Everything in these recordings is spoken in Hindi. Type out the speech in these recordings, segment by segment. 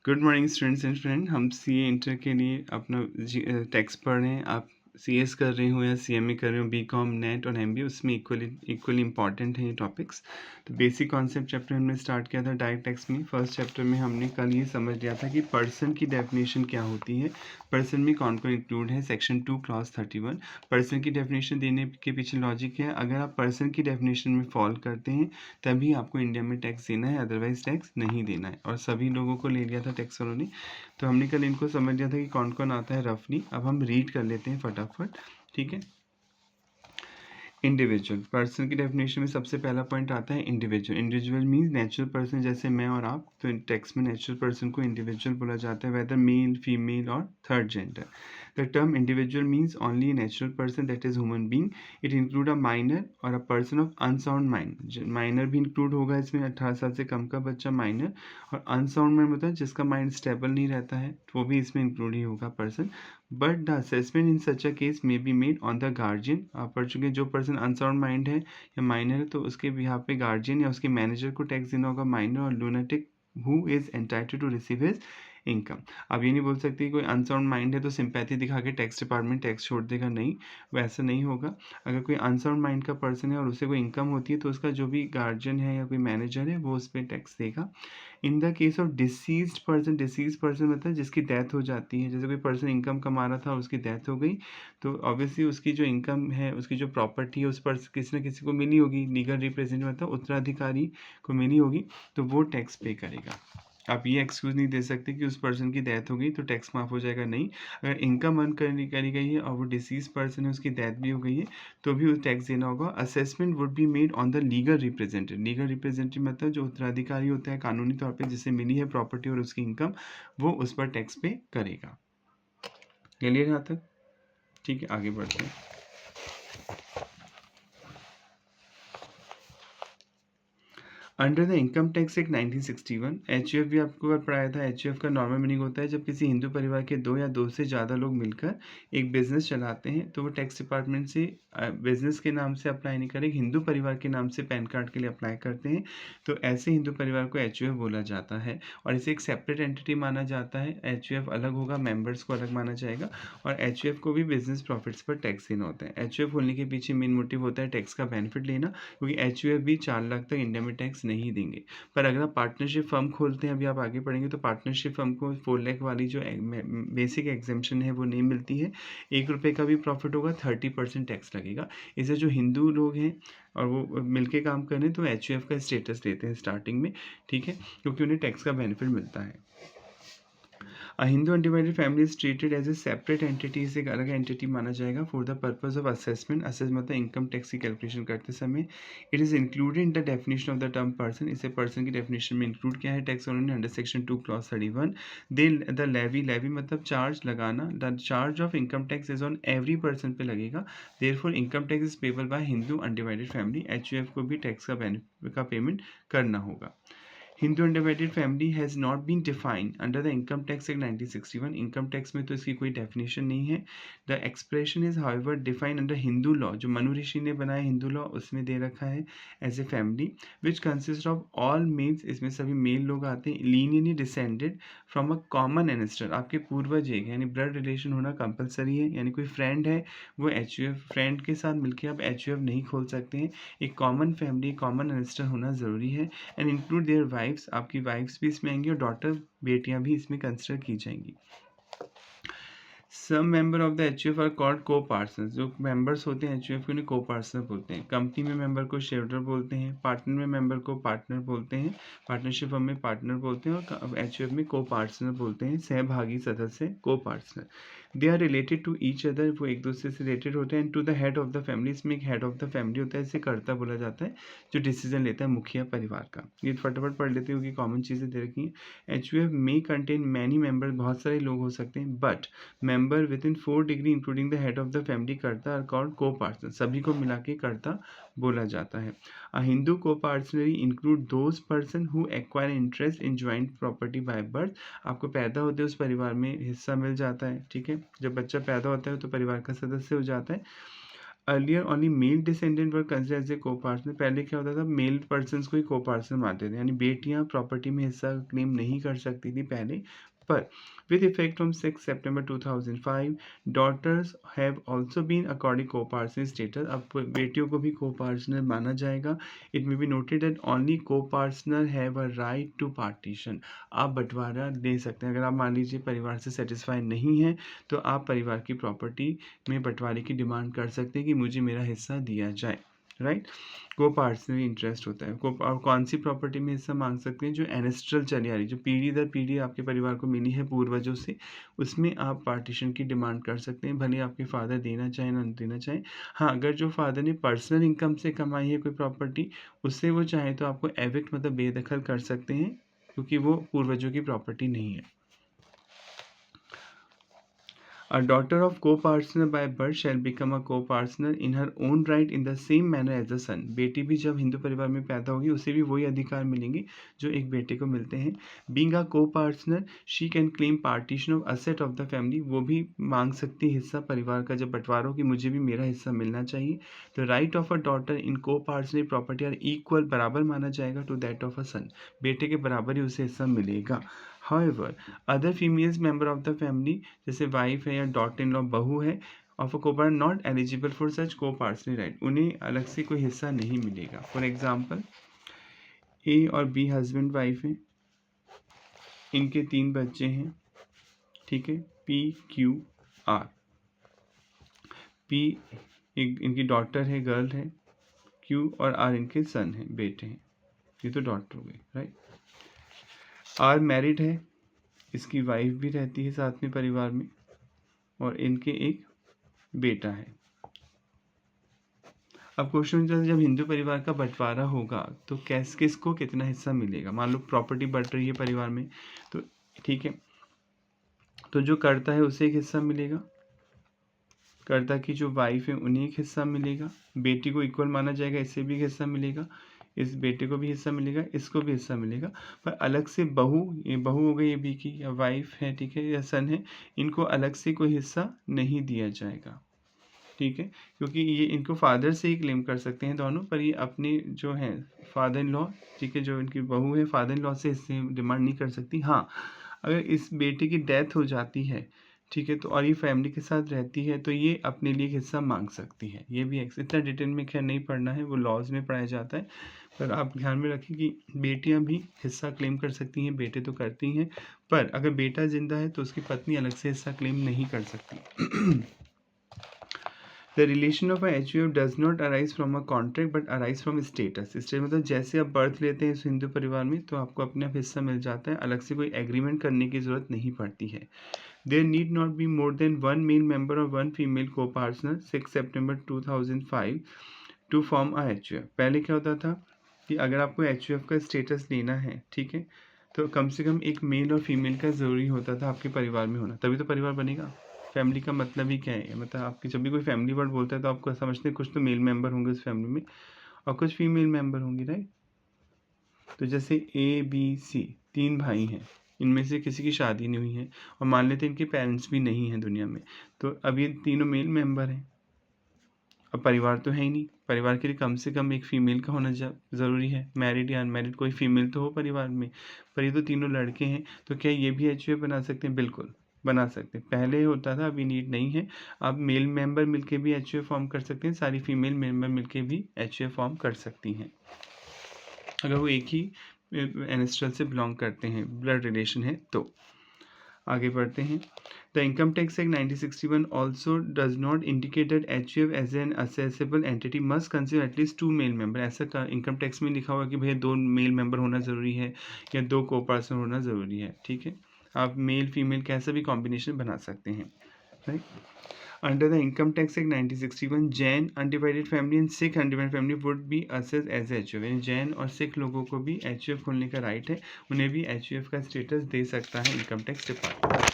Good morning students and friend. हम सीए इंटर के लिए अपना टेक्स्ट पढ़ रहे हैं। आप सीएस कर रहे हो या सीएमए कर रहे हो, बीकॉम, नेट और एमबीए, उसमें इक्वली इंपॉर्टेंट है ये टॉपिक्स। तो बेसिक कॉन्सेप्ट चैप्टर हमने स्टार्ट किया था डायरेक्ट टेक्स्ट में। फर्स्ट चैप्टर में हमने कल ये समझ लिया था कि पर्सन की डेफिनेशन क्या होती है, पर्सन में कौन कौन इंक्लूड है। सेक्शन 2 क्लॉज 31 पर्सन की डेफिनेशन देने के पीछे लॉजिक है, अगर आप पर्सन की डेफिनेशन में फॉल करते हैं तभी आपको इंडिया में टैक्स देना है, अदरवाइज टैक्स नहीं देना है। और सभी लोगों को ले लिया था टैक्स वालों ने। तो हमने कल इनको समझ लिया था कि कौन कौन आता है रफली। अब हम रीड कर लेते हैं फटाफट, ठीक है। इंडिविजुअल पर्सन की डेफिनेशन में सबसे पहला पॉइंट आता है individual. Individual means natural person, जैसे मैं और आप। तो टेक्स्ट में नेचुरल पर्सन को इंडिविजुअल बोला जाता है, वेदर मेल, फीमेल और third gender. The term individual means only a natural person, that is human being. It include a minor और a person of unsound mind. Minor भी इंक्लूड होगा इसमें, 18 साल से कम का बच्चा माइनर। और अनसाउंड माइंड मतलब जिसका माइंड स्टेबल नहीं रहता है, तो वो भी इसमें इंक्लूड ही होगा person. But the assessment in such a case may be made on the guardian. आप पढ़ चुके, जो पर्सन अनसाउंड माइंड है या माइनर है, तो उसके यहाँ पे गार्जियन या उसके मैनेजर को टैक्स देना होगा माइनर और lunatic who is entitled to receive his income. आप ये नहीं बोल सकते कोई अनसाउंड माइंड है तो सिंपैथी दिखा के टैक्स डिपार्टमेंट टैक्स छोड़ देगा, नहीं, वैसा नहीं होगा। अगर कोई अनसाउंड माइंड का पर्सन है और उसे कोई इनकम होती है तो उसका जो भी गार्जियन है या कोई मैनेजर है वो उस पर टैक्स देगा। In the case of deceased person मतलब जिसकी डेथ हो जाती है, जैसे कोई पर्सन इनकम कमा रहा था, उसकी डेथ हो गई, तो ऑब्वियसली उसकी जो इनकम है, उसकी जो प्रॉपर्टी है, उस पर किसी न किसी को मिली होगी, लीगल रिप्रेजेंटेटिव मतलब उत्तराधिकारी को मिली होगी, तो वो टैक्स पे करेगा। आप ये एक्सक्यूज़ नहीं दे सकते कि उस पर्सन की डेथ हो गई तो टैक्स माफ़ हो जाएगा, नहीं। अगर इनकम अर्न करी गई है और वो डिसीज पर्सन है, उसकी डेथ भी हो गई है, तो भी उस टैक्स देना होगा। Assessment would be made on the legal representative. Legal representative मतलब जो उत्तराधिकारी होता है कानूनी तौर पे, जिसे मिली है प्रॉपर्टी और उसकी इनकम, वो उस पर टैक्स पे करेगा। क्लियर यहाँ तक? ठीक है, आगे बढ़ते हैं। Under the income tax act 1961, HUF भी आपको बार पढ़ाया था। एचयूएफ का नॉर्मल मीनिंग होता है जब किसी हिंदू परिवार के दो या दो से ज़्यादा लोग मिलकर एक बिजनेस चलाते हैं, तो वो टैक्स डिपार्टमेंट से बिजनेस के नाम से अप्लाई नहीं करेंगे, हिंदू परिवार के नाम से पैन कार्ड के लिए अप्लाई करते हैं, तो ऐसे हिंदू परिवार को एचयूएफ बोला जाता है और इसे एक सेपरेट एंटिटी माना जाता है। एचयूएफ अलग होगा, मेंबर्स को अलग माना जाएगा और एचयूएफ को भी बिजनेस प्रॉफिट्स पर टैक्स देना होता है। एचयूएफ खोलने के पीछे मेन मोटिव होता है टैक्स का बेनिफिट लेना, क्योंकि एचयूएफ भी 4 लाख तक इंडिया में टैक्स नहीं देंगे। पर अगर आप पार्टनरशिप फर्म खोलते हैं, अभी आप आगे पढ़ेंगे, तो पार्टनरशिप फर्म को 4 लाख वाली जो बेसिक एग्जेम्पशन है वो नहीं मिलती है। 1 रुपये का भी प्रॉफिट होगा, 30% टैक्स लगेगा। इसे जो हिंदू लोग हैं और वो मिलके काम कर रहे हैं, तो एचयूएफ का स्टेटस लेते हैं स्टार्टिंग में, ठीक है, क्योंकि उन्हें टैक्स का बेनिफिट मिलता है। Hindu undivided family is treated as a separate entity, इसे एक अलग एंटिटी माना जाएगा for the purpose of assessment. मतलब इनकम टैक्स की कैलकुलेशन करते समय। It is included in the definition of the term person, इसे पर्सन की डेफिनेशन में इंक्लूड किया है टैक्स उन्होंने under section 2 clause 31। They the levy मतलब चार्ज लगाना, the charge of income tax is on every person पे लगेगा, therefore income tax is payable by Hindu undivided family. HUF को भी टैक्स का पेमेंट करना होगा। Hindu undivided family has not been defined under the income tax act 1961। Income tax में तो इसकी कोई डेफिनेशन नहीं है। The expression is however defined under Hindu law, जो मनु ऋषि ने बनाया हिंदू लॉ, उसमें दे रखा है as a family which consist of all males, इसमें सभी मेल लोग आते हैं, linearly descended from a common ancestor, आपके पूर्वज एक, यानी ब्लड रिलेशन होना कंपलसरी है, यानी कोई फ्रेंड है वो एचयूएफ फ्रेंड के साथ मिलकर आप एचयूएफ नहीं खोल सकते हैं। एक कॉमन फैमिली, कॉमन एनेस्टर होना ज़रूरी है। एंड इंक्लूड देयर वाइफ्स, आपकी वाइफ्स भी इसमें आएंगी और डॉटर बेटियां भी इसमें कंसिडर की जाएंगी। Some member of the HUF are called coparcener, जो मेंबर्स होते हैं एचयूएफ के उन्हें को पार्टनर बोलते हैं। कंपनी में मेंबर को शेयर होल्डर बोलते हैं, पार्टनर में मेंबर को पार्टनर बोलते हैं, पार्टनरशिप फर्म में पार्टनर बोलते हैं और एचयूएफ में को पार्टनर बोलते हैं, सहभागी सदस्य co-partner. They are related to each other, वो एक दूसरे से रिलेटेड होते हैं। To the head of the family, इसमें एक हेड ऑफ द फैमिली होता है, इसे कर्ता बोला जाता है, जो डिसीजन लेता है मुखिया परिवार का। ये फटाफट पढ़ लेते हो कि कॉमन चीज़ें दे रखी हैं। एचयूएफ में कंटेन मैनी मेंबर, बहुत सारे लोग हो सकते हैं, but member with in 4 degree including the head of the family कर्ता आर कॉल्ड को पार्टनर, सभी को मिला के कर्ता बोला जाता है। A Hindu coparcenary include those person who acquire interest in joint property by birth, आपको पैदा होते उस परिवार में हिस्सा मिल जाता है, ठीक है, जब बच्चा पैदा होता है तो परिवार का सदस्य हो जाता है। Earlier only male descendant were consider as a co-partner. पहले क्या होता था, मेल पर्सन्स को ही को पार्टनर मानते थे, यानी बेटियां प्रॉपर्टी में हिस्सा क्लेम नहीं कर सकती थी पहले। पर with effect from 6 September 2005, daughters have also been accorded co-partner status। अब बेटियों को भी co-partner माना जाएगा। It may be noted that only co-partner have a right to partition। आप बंटवारा ले सकते हैं। अगर आप मान लीजिए परिवार से सेटिस्फाई नहीं है तो आप परिवार की प्रॉपर्टी में बंटवारे की डिमांड कर सकते हैं कि मुझे मेरा हिस्सा दिया जाए, राइट। को पार्टनर इंटरेस्ट होता है। और कौन सी प्रॉपर्टी में हिस्सा मांग सकते हैं, जो एनेस्ट्रल चली आ रही, जो पीढ़ी दर पीढ़ी आपके परिवार को मिली है पूर्वजों से, उसमें आप पार्टीशन की डिमांड कर सकते हैं, भले आपके फादर देना चाहें ना देना चाहें। हाँ, अगर जो फादर ने पर्सनल इनकम से कमाई है कोई प्रॉपर्टी, उससे वो चाहे तो आपको एविक्ट मतलब बेदखल कर सकते हैं, क्योंकि वो पूर्वजों की प्रॉपर्टी नहीं है। A daughter of co-partner by birth shall become a co-partner in her own right in the same manner as the son। बेटी भी जब हिंदू परिवार में पैदा होगी उसे भी वही अधिकार मिलेंगे जो एक बेटे को मिलते हैं। Being a co-partner, she can claim partition of asset of the family। वो भी मांग सकती है हिस्सा परिवार का जब बंटवारा हो कि मुझे भी मेरा हिस्सा मिलना चाहिए। तो right of a daughter in co-partner property are equal, बराबर माना जाएगा to that of a son. बेटे के बराबर ही उसे हिस्सा मिलेगा। However, other females member of the family जैसे वाइफ है या डॉटर इन लॉ बहू है of a copartner not eligible for such copartner right, उन्हें अलग से कोई हिस्सा नहीं मिलेगा। फॉर एग्जाम्पल, ए और बी हस्बैंड वाइफ हैं, इनके 3 बच्चे हैं, ठीक है, पी क्यू आर। पी इनकी डॉटर है, गर्ल है, क्यू और आर इनके सन हैं, बेटे हैं। ये तो डॉटर हो गई, राइट। आर मैरिड है, इसकी वाइफ भी रहती है साथ में परिवार में, और इनके एक बेटा है। अब क्वेश्चन जब हिंदू परिवार का बंटवारा होगा तो किसको कितना हिस्सा मिलेगा। मान लो प्रॉपर्टी बंट रही है परिवार में, तो ठीक है, तो जो कर्ता है उसे एक हिस्सा मिलेगा, कर्ता की जो वाइफ है उन्हें एक हिस्सा मिलेगा, बेटी को इक्वल माना जाएगा, इससे भी एक हिस्सा मिलेगा, इस बेटे को भी हिस्सा मिलेगा, इसको भी हिस्सा मिलेगा। पर अलग से बहू, ये बहू हो गई ये बी की, या वाइफ है, ठीक है, या सन है, इनको अलग से कोई हिस्सा नहीं दिया जाएगा, ठीक है, क्योंकि ये इनको फादर से ही क्लेम कर सकते हैं दोनों, पर ये अपने जो है फादर इन लॉ, ठीक है, जो इनकी बहू है फादर इन लॉ से इससे डिमांड नहीं कर सकती। हाँ, अगर इस बेटे की डेथ हो जाती है, ठीक है, तो और ये फैमिली के साथ रहती है तो ये अपने लिए हिस्सा मांग सकती है। ये भी इतना डिटेल में खैर नहीं पढ़ना है, वो लॉज में पढ़ाया जाता है, पर आप ध्यान में रखें कि बेटियां भी हिस्सा क्लेम कर सकती हैं, बेटे तो करती हैं, पर अगर बेटा जिंदा है तो उसकी पत्नी अलग से हिस्सा क्लेम नहीं कर सकती। The relation of a HUF does not arise from a contract but arise from status। Status मतलब जैसे आप बर्थ लेते हैं इस हिंदू परिवार में तो आपको अपना हिस्सा मिल जाता है, अलग से कोई एग्रीमेंट करने की ज़रूरत नहीं पड़ती है। There need not be more than one male member or one female co-partner 6 September 2005 to form a HUF। पहले क्या होता था कि अगर आपको HUF का स्टेटस लेना है, ठीक है, तो कम से कम एक मेल और फीमेल का ज़रूरी होता था आपके परिवार में होना, तभी तो परिवार बनेगा। फैमिली का मतलब ही क्या है, मतलब आपकी जब भी कोई फैमिली वर्ड बोलता है तो आपको समझते हैं कुछ तो मेल मेंबर होंगे उस फैमिली में और कुछ फीमेल मेंबर होंगी, राइट। तो जैसे ए बी सी 3 भाई हैं, इनमें से किसी की शादी नहीं हुई है और मान लेते हैं इनके पेरेंट्स भी नहीं हैं दुनिया में, तो अब ये तीनों मेल मेंबर हैं। अब परिवार तो है ही नहीं, परिवार के लिए कम से कम एक फीमेल का होना ज़रूरी है, मैरिड या अनमैरिड कोई फीमेल तो हो परिवार में, पर ये तो तीनों लड़के हैं, तो क्या ये भी HUF बना सकते हैं? बिल्कुल बना सकते हैं। पहले होता था, अभी नीड नहीं है। आप मेल मेंबर मिलके भी HUF फॉर्म कर सकते हैं, सारी फीमेल मेंबर मिलके भी HUF फॉर्म कर सकती हैं, अगर वो एक ही एनेस्ट्रल से बिलोंग करते हैं, ब्लड रिलेशन है तो। आगे बढ़ते हैं। The income tax act 1961 also does not indicate that HUF as an assessable entity must consider at least 2 male member. ऐसा इनकम टैक्स में लिखा हुआ कि भैया 2 मेल मेंबर होना ज़रूरी है या 2 को पर्सन होना ज़रूरी है, ठीक है। आप मेल फीमेल कैसा भी कॉम्बिनेशन बना सकते हैं, right. Under the Income Tax Act 1961, Jain undivided family and Sikh undivided family would be assessed as HUF। यानी जैन और सिख लोगों को भी HUF खोलने का राइट है, उन्हें भी HUF का स्टेटस दे सकता है इनकम टैक्स डिपार्टमेंट,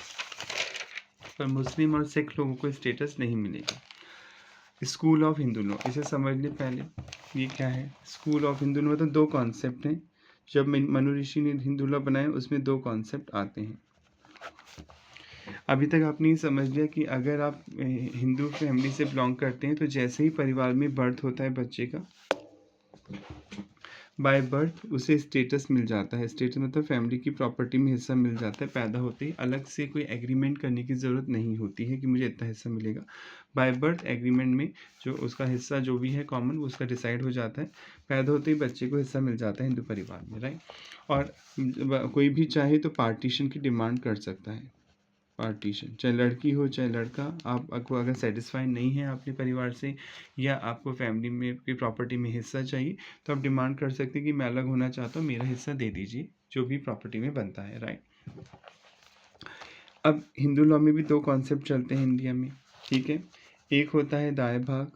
पर मुस्लिम और सिख लोगों को स्टेटस नहीं मिलेगा। स्कूल ऑफ हिंदू लॉ, इसे समझ लें पहले, ये क्या है। स्कूल ऑफ हिंदू लॉ मतलब 2 कॉन्सेप्ट हैं, जब मनु ऋषि ने हिंदू लॉ बनाया उसमें 2 कॉन्सेप्ट आते हैं। अभी तक आपने ये समझ लिया कि अगर आप हिंदू फैमिली से बिलोंग करते हैं तो जैसे ही परिवार में बर्थ होता है बच्चे का, बाय बर्थ उसे स्टेटस मिल जाता है। स्टेटस मतलब फैमिली की प्रॉपर्टी में हिस्सा मिल जाता है। पैदा होते ही अलग से कोई एग्रीमेंट करने की ज़रूरत नहीं होती है कि मुझे इतना हिस्सा मिलेगा। बाय बर्थ एग्रीमेंट में जो उसका हिस्सा जो भी है कॉमन वो उसका डिसाइड हो जाता है। पैदा होते ही बच्चे को हिस्सा मिल जाता है हिंदू परिवार में, राइट। और कोई भी चाहे तो पार्टीशन की डिमांड कर सकता है। पार्टीशन, चाहे लड़की हो चाहे लड़का, आपको अगर सेटिस्फाई नहीं है अपने परिवार से या आपको फैमिली में की प्रॉपर्टी में हिस्सा चाहिए तो आप डिमांड कर सकते हैं कि मैं अलग होना चाहता हूँ, मेरा हिस्सा दे दीजिए जो भी प्रॉपर्टी में बनता है, राइट। अब हिंदू लॉ में भी दो कॉन्सेप्ट चलते हैं इंडिया में, ठीक है। एक होता है दाय भाग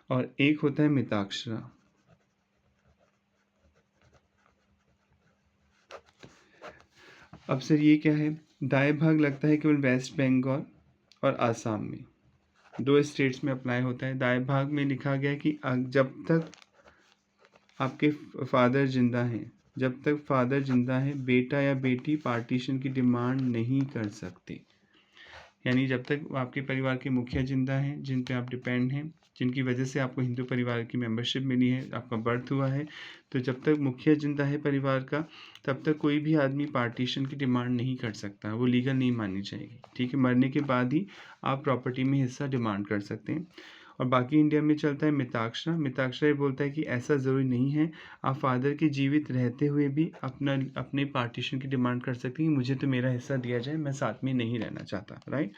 और एक होता है मिताक्षरा। अब सर ये क्या है? दाय भाग लगता है केवल वेस्ट बंगाल और आसाम में, दो स्टेट्स में अप्लाई होता है। दाय भाग में लिखा गया है कि जब तक आपके फादर जिंदा हैं, जब तक फादर जिंदा है बेटा या बेटी पार्टीशन की डिमांड नहीं कर सकते। यानी जब तक आपके परिवार के मुखिया जिंदा हैं, जिन पे आप डिपेंड हैं, जिनकी वजह से आपको हिंदू परिवार की मेंबरशिप मिली है, आपका बर्थ हुआ है, तो जब तक मुखिया जिंदा है परिवार का तब तक कोई भी आदमी पार्टीशन की डिमांड नहीं कर सकता, वो लीगल नहीं मानी जाएगी, ठीक है। मरने के बाद ही आप प्रॉपर्टी में हिस्सा डिमांड कर सकते हैं। और बाकी इंडिया में चलता है मिताक्षरा। मिताक्षरा ये बोलता है कि ऐसा ज़रूरी नहीं है, आप फादर के जीवित रहते हुए भी अपने पार्टीशन की डिमांड कर सकते हैं, मुझे तो मेरा हिस्सा दिया जाए, मैं साथ में नहीं रहना चाहता, राइट।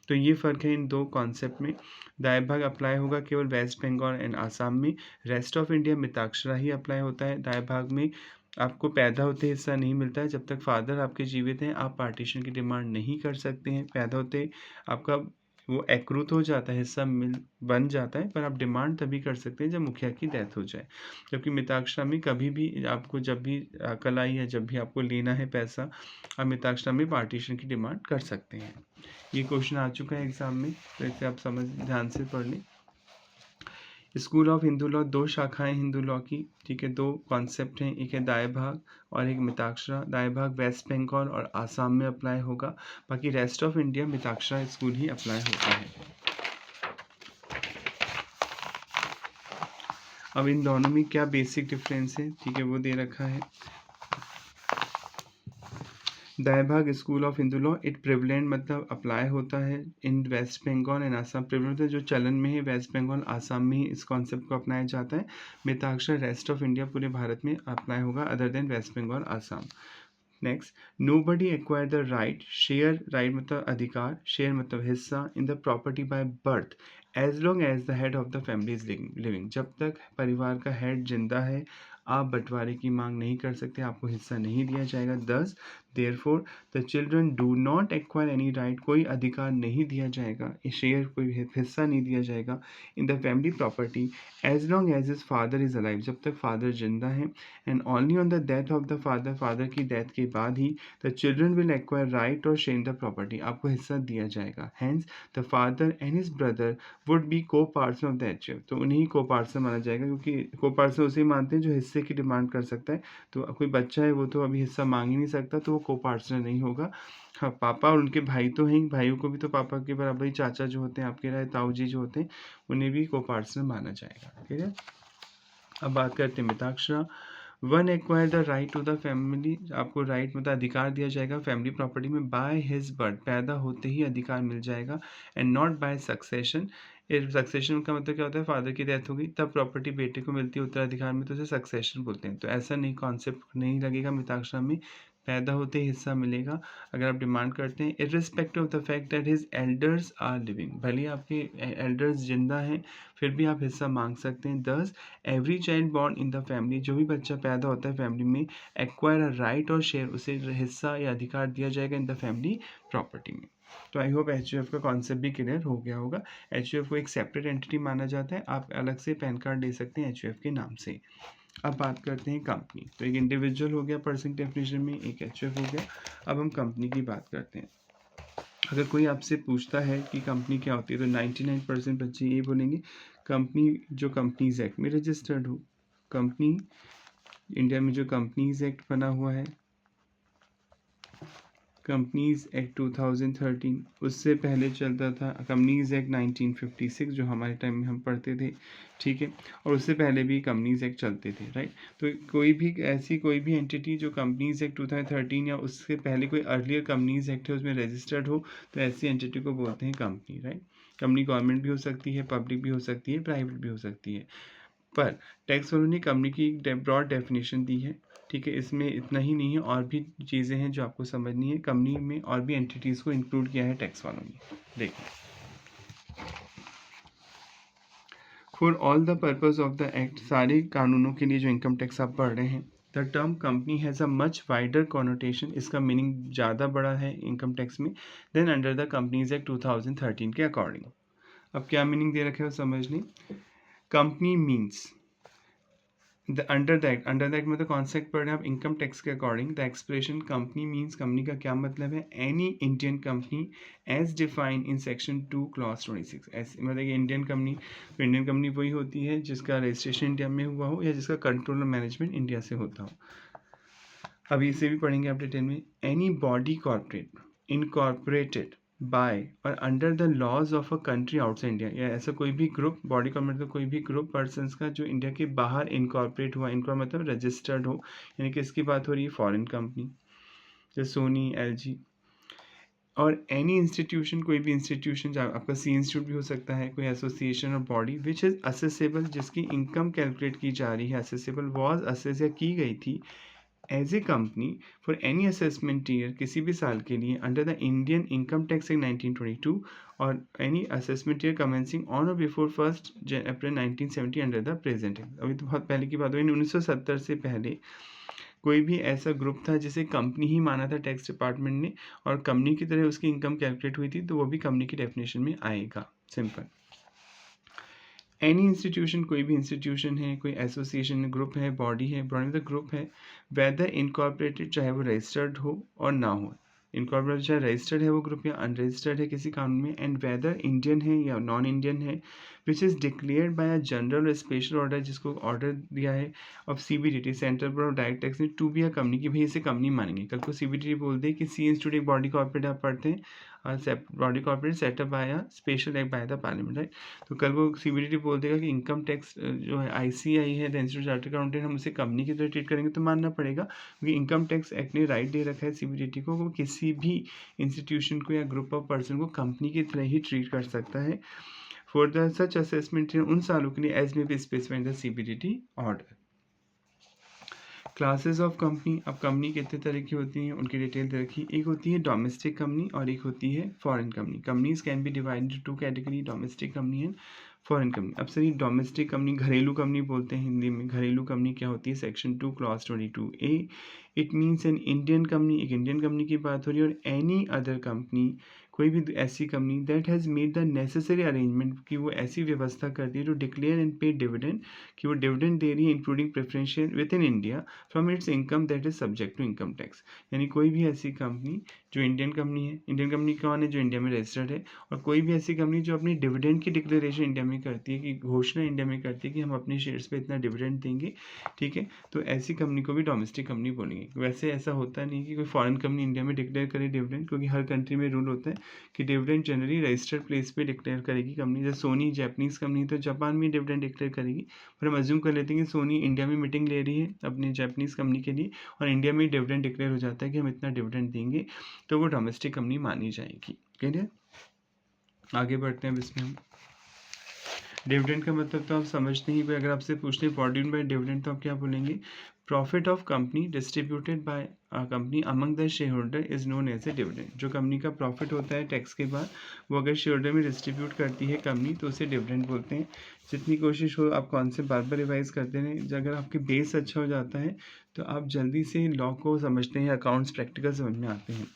तो ये फ़र्क है इन दो कॉन्सेप्ट में। दाय भाग अप्लाई होगा केवल वेस्ट बंगाल एंड आसाम में, rest of India Mitakshara he apply होता है। दाय भाग में आपको पैदा होते हिस्सा नहीं मिलता है, जब तक फादर आपके जीवित हैं आप पार्टीशन की डिमांड नहीं कर सकते हैं। पैदा होते आपका वो एक्रूत हो जाता है, हिस्सा बन जाता है, पर आप डिमांड तभी कर सकते हैं जब मुखिया की डेथ हो जाए। जबकि मिताक्षरा में कभी भी आपको जब भी अकल आई या जब भी आपको लेना है पैसा, आप मिताक्षरा में पार्टीशन की डिमांड कर सकते हैं। ये क्वेश्चन आ चुका है एग्जाम में, तो इसे आप समझ ध्यान से पढ़ लें। स्कूल ऑफ हिंदू लॉ, दो शाखाएं हिंदू लॉ की, ठीक है, दो कॉन्सेप्ट हैं, एक है दाय भाग और एक मिताक्षरा। दाय भाग वेस्ट बंगाल और आसाम में अप्लाई होगा, बाकी rest of India Mitakshara school he apply होता है। अब इन दोनों में क्या बेसिक डिफरेंस है, ठीक है, वो दे रखा है। Dayabhaga school of Hindu law it prevalent मतलब अप्लाई होता है in West Bengal and Assam. Prevalent जो चलन में है वेस्ट बंगाल आसाम में ही इस कॉन्सेप्ट को अपनाया जाता है। मिताक्षर रेस्ट ऑफ इंडिया पूरे भारत में अप्लाई होगा other than West Bengal Assam. Next, nobody acquire the right, share right मतलब अधिकार, शेयर मतलब हिस्सा, in the property by birth as long as the head of the family is living. जब तक परिवार का हेड जिंदा है आप बंटवारे की मांग नहीं कर सकते, आपको हिस्सा नहीं दिया जाएगा। 10 therefore the children do not acquire any right, कोई अधिकार नहीं दिया जाएगा, शेयर कोई हिस्सा नहीं दिया जाएगा in the family property as long as his father is alive, जब तक फादर जिंदा है। And only on the death of the father, father की डेथ के बाद ही the children will acquire right और शेयर इन द प्रॉपर्टी, आपको हिस्सा दिया जाएगा। Hence the father and his brother would be coparcener of the HF, तो उन्हीं को पार्सन माना जाएगा, क्योंकि को पार्सन उसे मानते हैं जो हिस्से की डिमांड कर सकता है। तो कोई बच्चा है वो तो अभी हिस्सा मांग ही नहीं सकता, तो वो को पार्सन नहीं होगा। हाँ, पापा और उनके भाई तो हैं, भाइयों को भी तो पापा के बराबर ही चाचा जो होते हैं आपके राय ताऊ जी जो होते हैं उन्हें भी को पार्सन माना जाएगा, ठीक है। अब बात करते हैं Mitakshara. One acquire the right to the family, आपको राइट मतलब अधिकार दिया जाएगा फैमिली प्रॉपर्टी में बाय हिज बर्थ, पैदा होते ही अधिकार मिल जाएगा, and not by succession. Succession का मतलब क्या होता है, फादर की डेथ होगी तब प्रॉपर्टी बेटे को मिलती है उत्तराधिकार में, तो उसे सक्सेशन बोलते हैं। तो ऐसा नहीं, कॉन्सेप्ट नहीं लगेगा मिताक्षरा में, पैदा होते ही हिस्सा मिलेगा अगर आप डिमांड करते हैं, irrespective of the fact that his elders are living, भले आपके एल्डर्स जिंदा हैं फिर भी आप हिस्सा मांग सकते हैं। 10 every child born in the family, जो भी बच्चा पैदा होता है फैमिली में, एक्वायर अ राइट और शेयर, उसे हिस्सा या अधिकार दिया जाएगा इन द फैमिली प्रॉपर्टी में। तो आई होप एचयूएफ का कॉन्सेप्ट भी क्लियर हो गया होगा। एचयूएफ को एक सेपरेट एंटिटी माना जाता है, आप अलग से पैन कार्ड ले सकते हैं एचयूएफ के नाम से। अब बात करते हैं कंपनी, तो एक इंडिविजुअल हो गया पर्सन डेफिनेशन में, एक एचयूएफ हो गया। अब हम कंपनी की बात करते हैं। अगर कोई आपसे पूछता है कि कंपनी क्या होती है तो 99% बच्चे ये बोलेंगे कंपनी जो कंपनीज एक्ट में रजिस्टर्ड हो। कंपनी, इंडिया में जो कंपनीज एक्ट बना हुआ है कंपनीज एक्ट 2013, उससे पहले चलता था कंपनीज एक्ट 1956 जो हमारे टाइम में हम पढ़ते थे, ठीक है, और उससे पहले भी कंपनीज एक्ट चलते थे, राइट। तो कोई भी एंटिटी जो कंपनीज एक्ट 2013 या उससे पहले कोई अर्लियर कंपनीज एक्ट है उसमें रजिस्टर्ड हो, तो ऐसी एंटिटी को बोलते हैं कंपनी, राइट। कंपनी गवर्नमेंट भी हो सकती है, पब्लिक भी हो सकती है, प्राइवेट भी हो सकती है। पर टैक्स वालों ने कंपनी की एक ब्रॉड डेफिनेशन दी है, ठीक है। इसमें इतना ही नहीं है, और भी चीज़ें हैं जो आपको समझनी है। कंपनी में और भी एंटिटीज़ को इंक्लूड किया है टैक्स वालों ने। देखिए, for all the purpose of the act, सारे कानूनों के लिए जो इनकम टैक्स आप पढ़ रहे हैं, the term company has a much wider connotation, इसका मीनिंग ज़्यादा बड़ा है इनकम टैक्स में than under the companies act 2013 के अकॉर्डिंग। अब क्या मीनिंग दे रखे हो समझ लें। कंपनी मीन्स अंडर दैट मतलब कॉन्सेप्ट पढ़ रहे हैं आप इनकम टैक्स के according. The expression company means, company का क्या मतलब है, any Indian company as defined in section 2 clause 26। ऐसे मतलब कि इंडियन कंपनी, तो इंडियन कंपनी वही होती है जिसका रजिस्ट्रेशन इंडिया में हुआ हो या जिसका कंट्रोल और मैनेजमेंट इंडिया से होता हो। अभी इसे भी पढ़ेंगे आप डिटेल में। Anybody corporate incorporated by or under the laws of a country outside India, या ऐसा कोई भी ग्रुप, बॉडी कॉर्पोरेट का कोई भी ग्रुप पर्सनस का जो इंडिया के बाहर इनकॉर्पोरेट हुआ, इनका मतलब रजिस्टर्ड हो, यानी कि इसकी बात हो रही है फॉरेन कंपनी जैसे सोनी, एलजी। और एनी इंस्टीट्यूशन, कोई भी इंस्टीट्यूशन, आपका सी इंस्टीट्यूट भी हो सकता है, कोई एसोसिएशन और बॉडी विच इज़ असेसेबल, जिसकी इनकम कैलकुलेट की जा रही है, असेसेबल वॉज असेस या की गई थी as a company for any assessment year, किसी भी साल के लिए, under the Indian income tax act 1922 or any assessment year commencing on or before 1 April 1970 under the present act. अभी तो बहुत पहले की बात हुई, 1970 से पहले कोई भी ऐसा ग्रुप था जिसे कंपनी ही माना था टैक्स डिपार्टमेंट ने, और कंपनी की तरह उसकी इनकम कैलकुलेट हुई थी, तो वो भी कंपनी की डेफिनेशन में आएगा। सिंपल। एनी इंस्टीट्यूशन, कोई भी इंस्टीट्यूशन है, कोई एसोसिएशन, ग्रुप है, बॉडी है, बॉडी मतलब ग्रुप है, वेदर इनकॉर्पोरेटेड, चाहे वो रजिस्टर्ड हो और ना हो, इनकॉर्पोरेटेड चाहे रजिस्टर्ड है वो ग्रुप या अनरजिस्टर्ड है किसी कानून में, एंड वेदर इंडियन है या नॉन इंडियन है, which is declared by a general और स्पेशल ऑर्डर, जिसको ऑर्डर दिया है of CBDT, central board of direct tax ने, टू बी अ कंपनी, की भाई इसे कंपनी मानेंगे। कल को सीबीडीटी बोल दे कि सी इंस्टीट्यूट एक बॉडी कॉर्पोरेट आप पढ़ते हैं, body corporate set up by a special act by the parliament, right. तो कल वो सीबीडीटी बोल देगा कि इनकम टैक्स जो है आईसीआई है, द इंस्टीट्यूट चार्टर्ड अकाउंटेंट, हम उसे कंपनी की तरह ट्रीट करेंगे, तो मानना पड़ेगा, क्योंकि इनकम टैक्स एक्ट ने राइट दे रखा है सीबीडीटी को, वो किसी भी इंस्टीट्यूशन को या ग्रुप ऑफ पर्सन को कंपनी की तरह ही ट्रीट कर सकता है फॉर द सच असेसमेंट उन सालों के लिए as may be specified the CBDT order. Classes of company, अब कंपनी कितने तरह की होती हैं उनकी डिटेल दे रखी। एक होती है डोमेस्टिक कंपनी और एक होती है foreign company. Companies can be divided to category, domestic company and foreign company. अब सर ये डोमेस्टिक कंपनी, घरेलू कंपनी बोलते हैं हिंदी में। घरेलू कंपनी क्या होती है, section 2 clause 22A, it means an Indian company, एक इंडियन कंपनी की बात हो रही है, और एनी अदर कंपनी, कोई भी ऐसी company that has made the necessary arrangement, कि वो ऐसी व्यवस्था करती है to declare and pay dividend, कि वो डिविडेंड दे रही है including preferential within India from its income that is subject to income tax. यानी कोई भी ऐसी कंपनी जो इंडियन कंपनी है, इंडियन कंपनी कौन है, जो इंडिया में रजिस्टर्ड है, और कोई भी ऐसी कंपनी जो अपनी डिविडेंड की डिक्लेरेशन इंडिया में करती है, कि घोषणा इंडिया में करती है कि हम अपने शेयर्स पे इतना डिविडेंड देंगे, ठीक है, तो ऐसी कंपनी को भी डोमेस्टिक कंपनी बोलेंगे। वैसे ऐसा होता नहीं कि कोई फॉरेन कंपनी इंडिया में डिक्लेयर करे डिविडेंड, क्योंकि हर कंट्री में रूल होता है कि डिविडेंड जनरली रजिस्टर्ड प्लेस पे डिक्लेयर करेगी कंपनी। जैसे सोनी जापानीज कंपनी, तो जापान में डिविडेंड डिक्लेयर करेगी, पर हम अज्यूम कर लेते हैं कि सोनी इंडिया में मीटिंग ले रही है अपनी जापानीज कंपनी के लिए, और इंडिया में डिविडेंड डिक्लेयर हो जाता है कि हम इतना डिविडेंड देंगे, तो वो डोमेस्टिक कंपनी मानी जाएगी। क्लियर? आगे बढ़ते हैं अब इसमें हम। डिविडेंड का मतलब तो आप समझते ही, अगर आपसे पूछते हैं व्हाट डू बाय डिविडेंड, तो आप क्या बोलेंगे, profit of company distributed by company among the shareholder is known as a dividend. जो कंपनी का प्रॉफिट होता है टैक्स के बाद, वो अगर शेयर होल्डर में डिस्ट्रीब्यूट करती है कंपनी, तो उसे डिविडेंड बोलते हैं। जितनी कोशिश हो आप कॉन्सेप्ट बार बार रिवाइज करते हैं, अगर आपके बेस अच्छा हो जाता है तो आप जल्दी से लॉ को समझते हैं, अकाउंट्स प्रैक्टिकल समझ में आते हैं।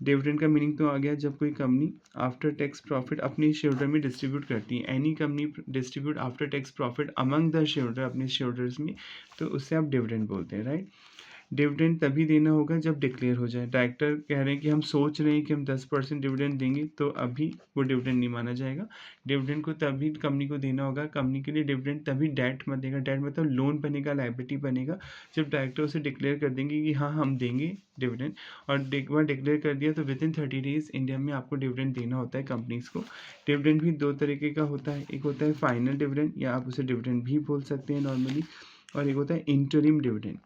डिविडेंड का मीनिंग तो आ गया, जब कोई कंपनी आफ्टर टैक्स प्रॉफिट अपने शेयर होल्डर में डिस्ट्रीब्यूट करती है, any company distribute after tax profit among the share holder, अपने शेयर होल्डर्स में, तो उससे आप डिविडेंड बोलते हैं, राइट। डिविडेंड तभी देना होगा जब डिक्लेयर हो जाए। डायरेक्टर कह रहे हैं कि हम सोच रहे हैं कि हम 10% डिविडेंड देंगे, तो अभी वो डिविडेंड नहीं माना जाएगा। डिविडेंड को तभी कंपनी को देना होगा। कंपनी के लिए डिविडेंड तभी डेट बनेगा, डेट मतलब लोन बनेगा, लायबिलिटी बनेगा, जब डायरेक्टर उसे डिक्लेयर कर देंगे कि हाँ हम देंगे डिविडेंड। और एक बार डिक्लेयर कर दिया तो विद इन 30 डेज इंडिया में आपको डिविडेंड देना होता है कंपनीज़ को। डिविडेंड भी दो तरीके का होता है, एक होता है फाइनल डिविडेंड, या आप उसे डिविडेंड भी बोल सकते हैं नॉर्मली, और एक होता है इंटरिम डिविडेंड।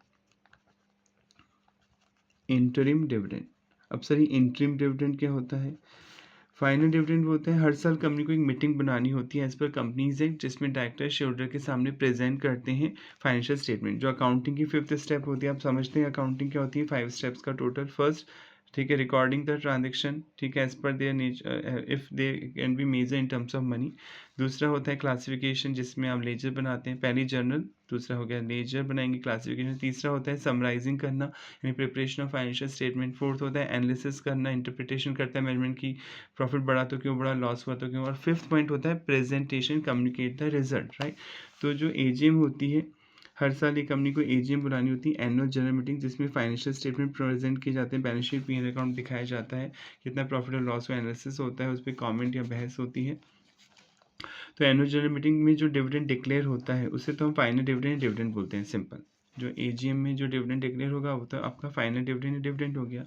Interim dividend. अब सर ये इंटरिम डिविडेंड क्या होता है? फाइनल डिविडेंड होता है, हर साल कंपनी को एक मीटिंग बनानी होती है एज पर कंपनीज एक्ट, जिसमें डायरेक्टर शेयर होल्डर के सामने प्रेजेंट करते हैं फाइनेंशियल स्टेटमेंट। जो अकाउंटिंग की 5th स्टेप होती है, आप समझते हैं अकाउंटिंग क्या होती है, 5 स्टेप्स का टोटल। फर्स्ट, ठीक है, रिकॉर्डिंग द ट्रांजेक्शन, ठीक है, as per their nature, if they can be measure in terms of money. दूसरा होता है क्लासिफिकेशन, जिसमें आप लेजर बनाते हैं, पहली जर्नल, दूसरा हो गया लेजर बनाएंगे, क्लासिफिकेशन। तीसरा होता है समराइजिंग करना, यानी preparation of financial statement. Fourth होता है एनालिसिस करना, इंटरप्रिटेशन करता है मैनेजमेंट की, प्रॉफिट बढ़ा तो क्यों बढ़ा, लॉस हुआ तो क्यों। और फिफ्थ पॉइंट होता है presentation, communicate the result, right. तो जो एजीएम होती है, हर साल एक कंपनी को एजीएम बुलानी होती है, एनुअल जनरल मीटिंग, जिसमें फाइनेंशियल स्टेटमेंट प्रेजेंट किए जाते हैं, balance sheet, P an account दिखाया जाता है, कितना प्रॉफिट और लॉस हुआ, एनालिसिस होता है, उस पर कॉमेंट या बहस होती है। तो एनुअल जनरल मीटिंग में जो डिविडेंड डिक्लेयर होता है उसे तो हम फाइनल डिविडेंड बोलते हैं, सिंपल। जो एजीएम में जो डिविडेंड डिक्लेयर होगा वो तो आपका फाइनल डिविडेंड हो गया।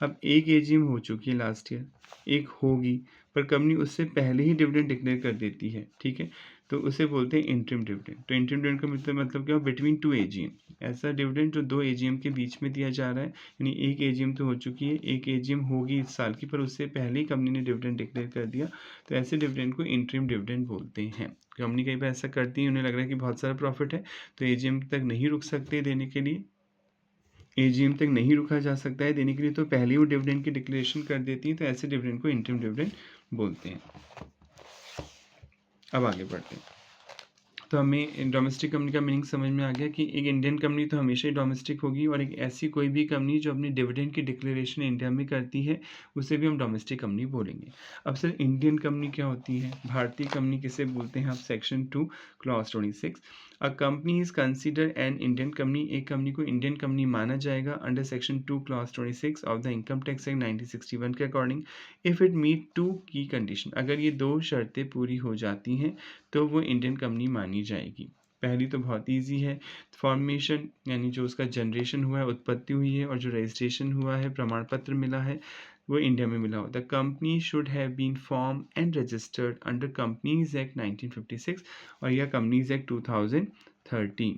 अब एक एजीएम हो चुकी है लास्ट ईयर, एक होगी, पर कंपनी उससे पहले ही डिविडेंड डिक्लेयर कर देती है, ठीक है, तो उसे बोलते हैं इंटरिम डिविडेंड। तो इंटरिम डिविडेंड का मतलब क्या, बिटवीन 2 एजीएम, ऐसा डिविडेंड जो 2 एजीएम के बीच में दिया जा रहा है, यानी एक एजीएम तो हो चुकी है, एक एजीएम होगी इस साल की, पर उससे पहले ही कंपनी ने डिविडेंड डिक्लेयर कर दिया, तो ऐसे डिविडेंड को इंटरिम डिविडेंड बोलते हैं। कंपनी कई बार ऐसा करती है, उन्हें लग रहा है कि बहुत सारा प्रॉफिट है तो एजीएम तक नहीं रुक सकते देने के लिए, एजीएम तक नहीं रुका जा सकता है देने के लिए, तो पहले ही वो डिविडेंड की डिक्लेरेशन कर देती है, तो ऐसे डिविडेंड को इंटरिम डिविडेंड बोलते हैं। अब आगे बढ़ते हैं। तो हमें डोमेस्टिक कंपनी का मीनिंग समझ में आ गया कि एक इंडियन कंपनी तो हमेशा ही डोमेस्टिक होगी, और एक ऐसी कोई भी कंपनी जो अपनी डिविडेंड की डिक्लेरेशन इंडिया में करती है उसे भी हम डोमेस्टिक कंपनी बोलेंगे। अब सर इंडियन कंपनी क्या होती है, भारतीय कंपनी किसे बोलते हैं, आप section 2 clause 26, a company is consider N Indian company, एक कंपनी को इंडियन कंपनी माना जाएगा under section 2 clause 26 of the income tax act 1961 के अकॉर्डिंग, इफ़ इट मीट 2 की कंडीशन, अगर ये 2 शर्तें पूरी हो जाती हैं तो वो इंडियन कंपनी मानी जाएगी। पहली तो बहुत ईजी है, फॉर्मेशन, यानी जो उसका जनरेशन हुआ है, उत्पत्ति हुई है, और जो रजिस्ट्रेशन हुआ है, प्रमाण पत्र मिला है, वो इंडिया में मिला होता है। Company should have been form and registered under companies act 1956 और या कंपनीज एक्ट 2013।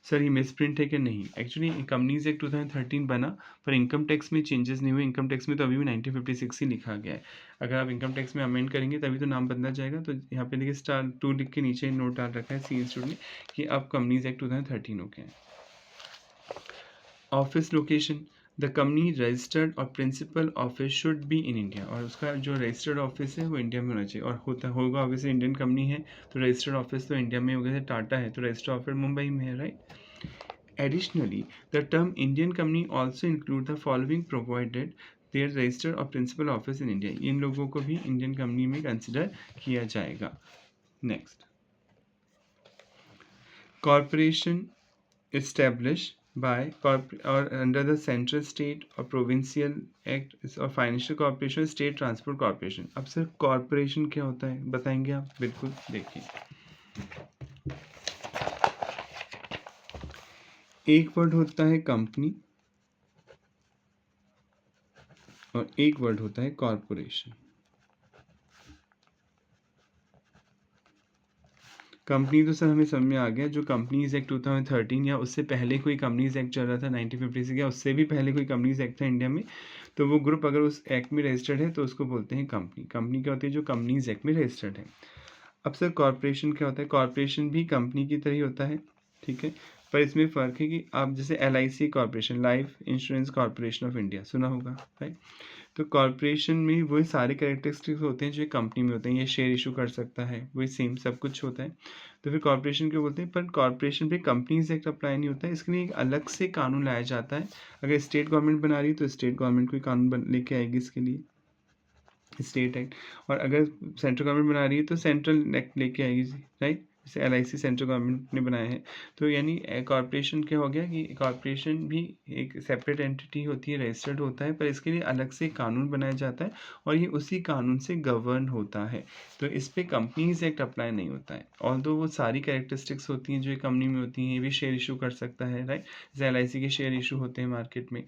सर ये मिसप्रिंट है कि नहीं, एक्चुअली कंपनीज एक्ट 2013 बना, पर इनकम टैक्स में चेंजेस नहीं हुए। इनकम टैक्स में तो अभी भी 1956 ही लिखा गया है। अगर आप इनकम टैक्स में अमेंड करेंगे तभी तो नाम बदला जाएगा। तो यहाँ पे देखिए स्टार 2 लिख के नीचे नोट डाल रखा है सी इंस्टीट्यूट ने कि अब कंपनीज एक्ट 2013 हो गया है। Office location, the company registered or principal office should be in India, और उसका जो रजिस्टर्ड ऑफिस है वो इंडिया में होना चाहिए, और होगा ऑब्वियसली इंडियन कंपनी है तो रजिस्टर्ड ऑफिस तो इंडिया में होगा। जैसे टाटा है तो रजिस्टर्ड ऑफिस मुंबई में है, right. Additionally, the term Indian company also include the following provided their register or principal office in India. इन लोगों को भी इंडियन कंपनी में कंसिडर किया जाएगा। Next, corporation established by or under the central state or provincial act और financial corporation, state transport corporation. अब सर कॉर्पोरेशन क्या होता है बताएंगे आप, बिल्कुल देखिए, एक वर्ड होता है कंपनी और एक वर्ड होता है कॉर्पोरेशन। कंपनी तो सर हमें समझ में आ गया, जो कंपनीज एक्ट 2013 या उससे पहले कोई कंपनीज एक्ट चल रहा था 1956 या उससे भी पहले कोई कंपनीज एक्ट था इंडिया में, तो वो ग्रुप अगर उस एक्ट में रजिस्टर्ड है तो उसको बोलते हैं कंपनी। कंपनी क्या होती है, जो कंपनीज एक्ट में रजिस्टर्ड है। अब सर कॉर्पोरेशन क्या होता है, कॉर्पोरेशन भी कंपनी की तरह ही होता है, ठीक है, पर इसमें फ़र्क है कि आप जैसे LIC corporation, life insurance corporation of India सुना होगा, राइट। तो कॉर्पोरेशन में वही सारे कैरेक्टरिस्टिक्स होते हैं जो एक कंपनी में होते हैं, ये शेयर इशू कर सकता है, वही सेम सब कुछ होता है। तो फिर कॉर्पोरेशन क्यों बोलते हैं, पर कॉर्पोरेशन पे कंपनीज एक्ट अप्लाई नहीं होता है, इसके लिए एक अलग से कानून लाया जाता है। अगर स्टेट गवर्नमेंट बना रही है तो स्टेट गवर्नमेंट कोई कानून लेके आएगी इसके लिए, स्टेट एक्ट, और अगर सेंट्रल गवर्नमेंट बना रही है तो सेंट्रल एक्ट लेके आएगी, राइट। जैसे LIC सेंट्रल गवर्नमेंट ने बनाए हैं। तो यानी कॉरपोरेशन क्या हो गया कि कॉरपोरेशन भी एक सेपरेट एंटिटी होती है, रजिस्टर्ड होता है, पर इसके लिए अलग से कानून बनाया जाता है और ये उसी कानून से गवर्न होता है। तो इस पे कंपनीज एक्ट अप्लाई नहीं होता है। ऑल्दो वो सारी कैरेक्टरिस्टिक्स होती हैं जो एक कंपनी में होती हैं, ये भी शेयर इशू कर सकता है, राइट। जैसे LIC के शेयर इशू होते हैं मार्केट में,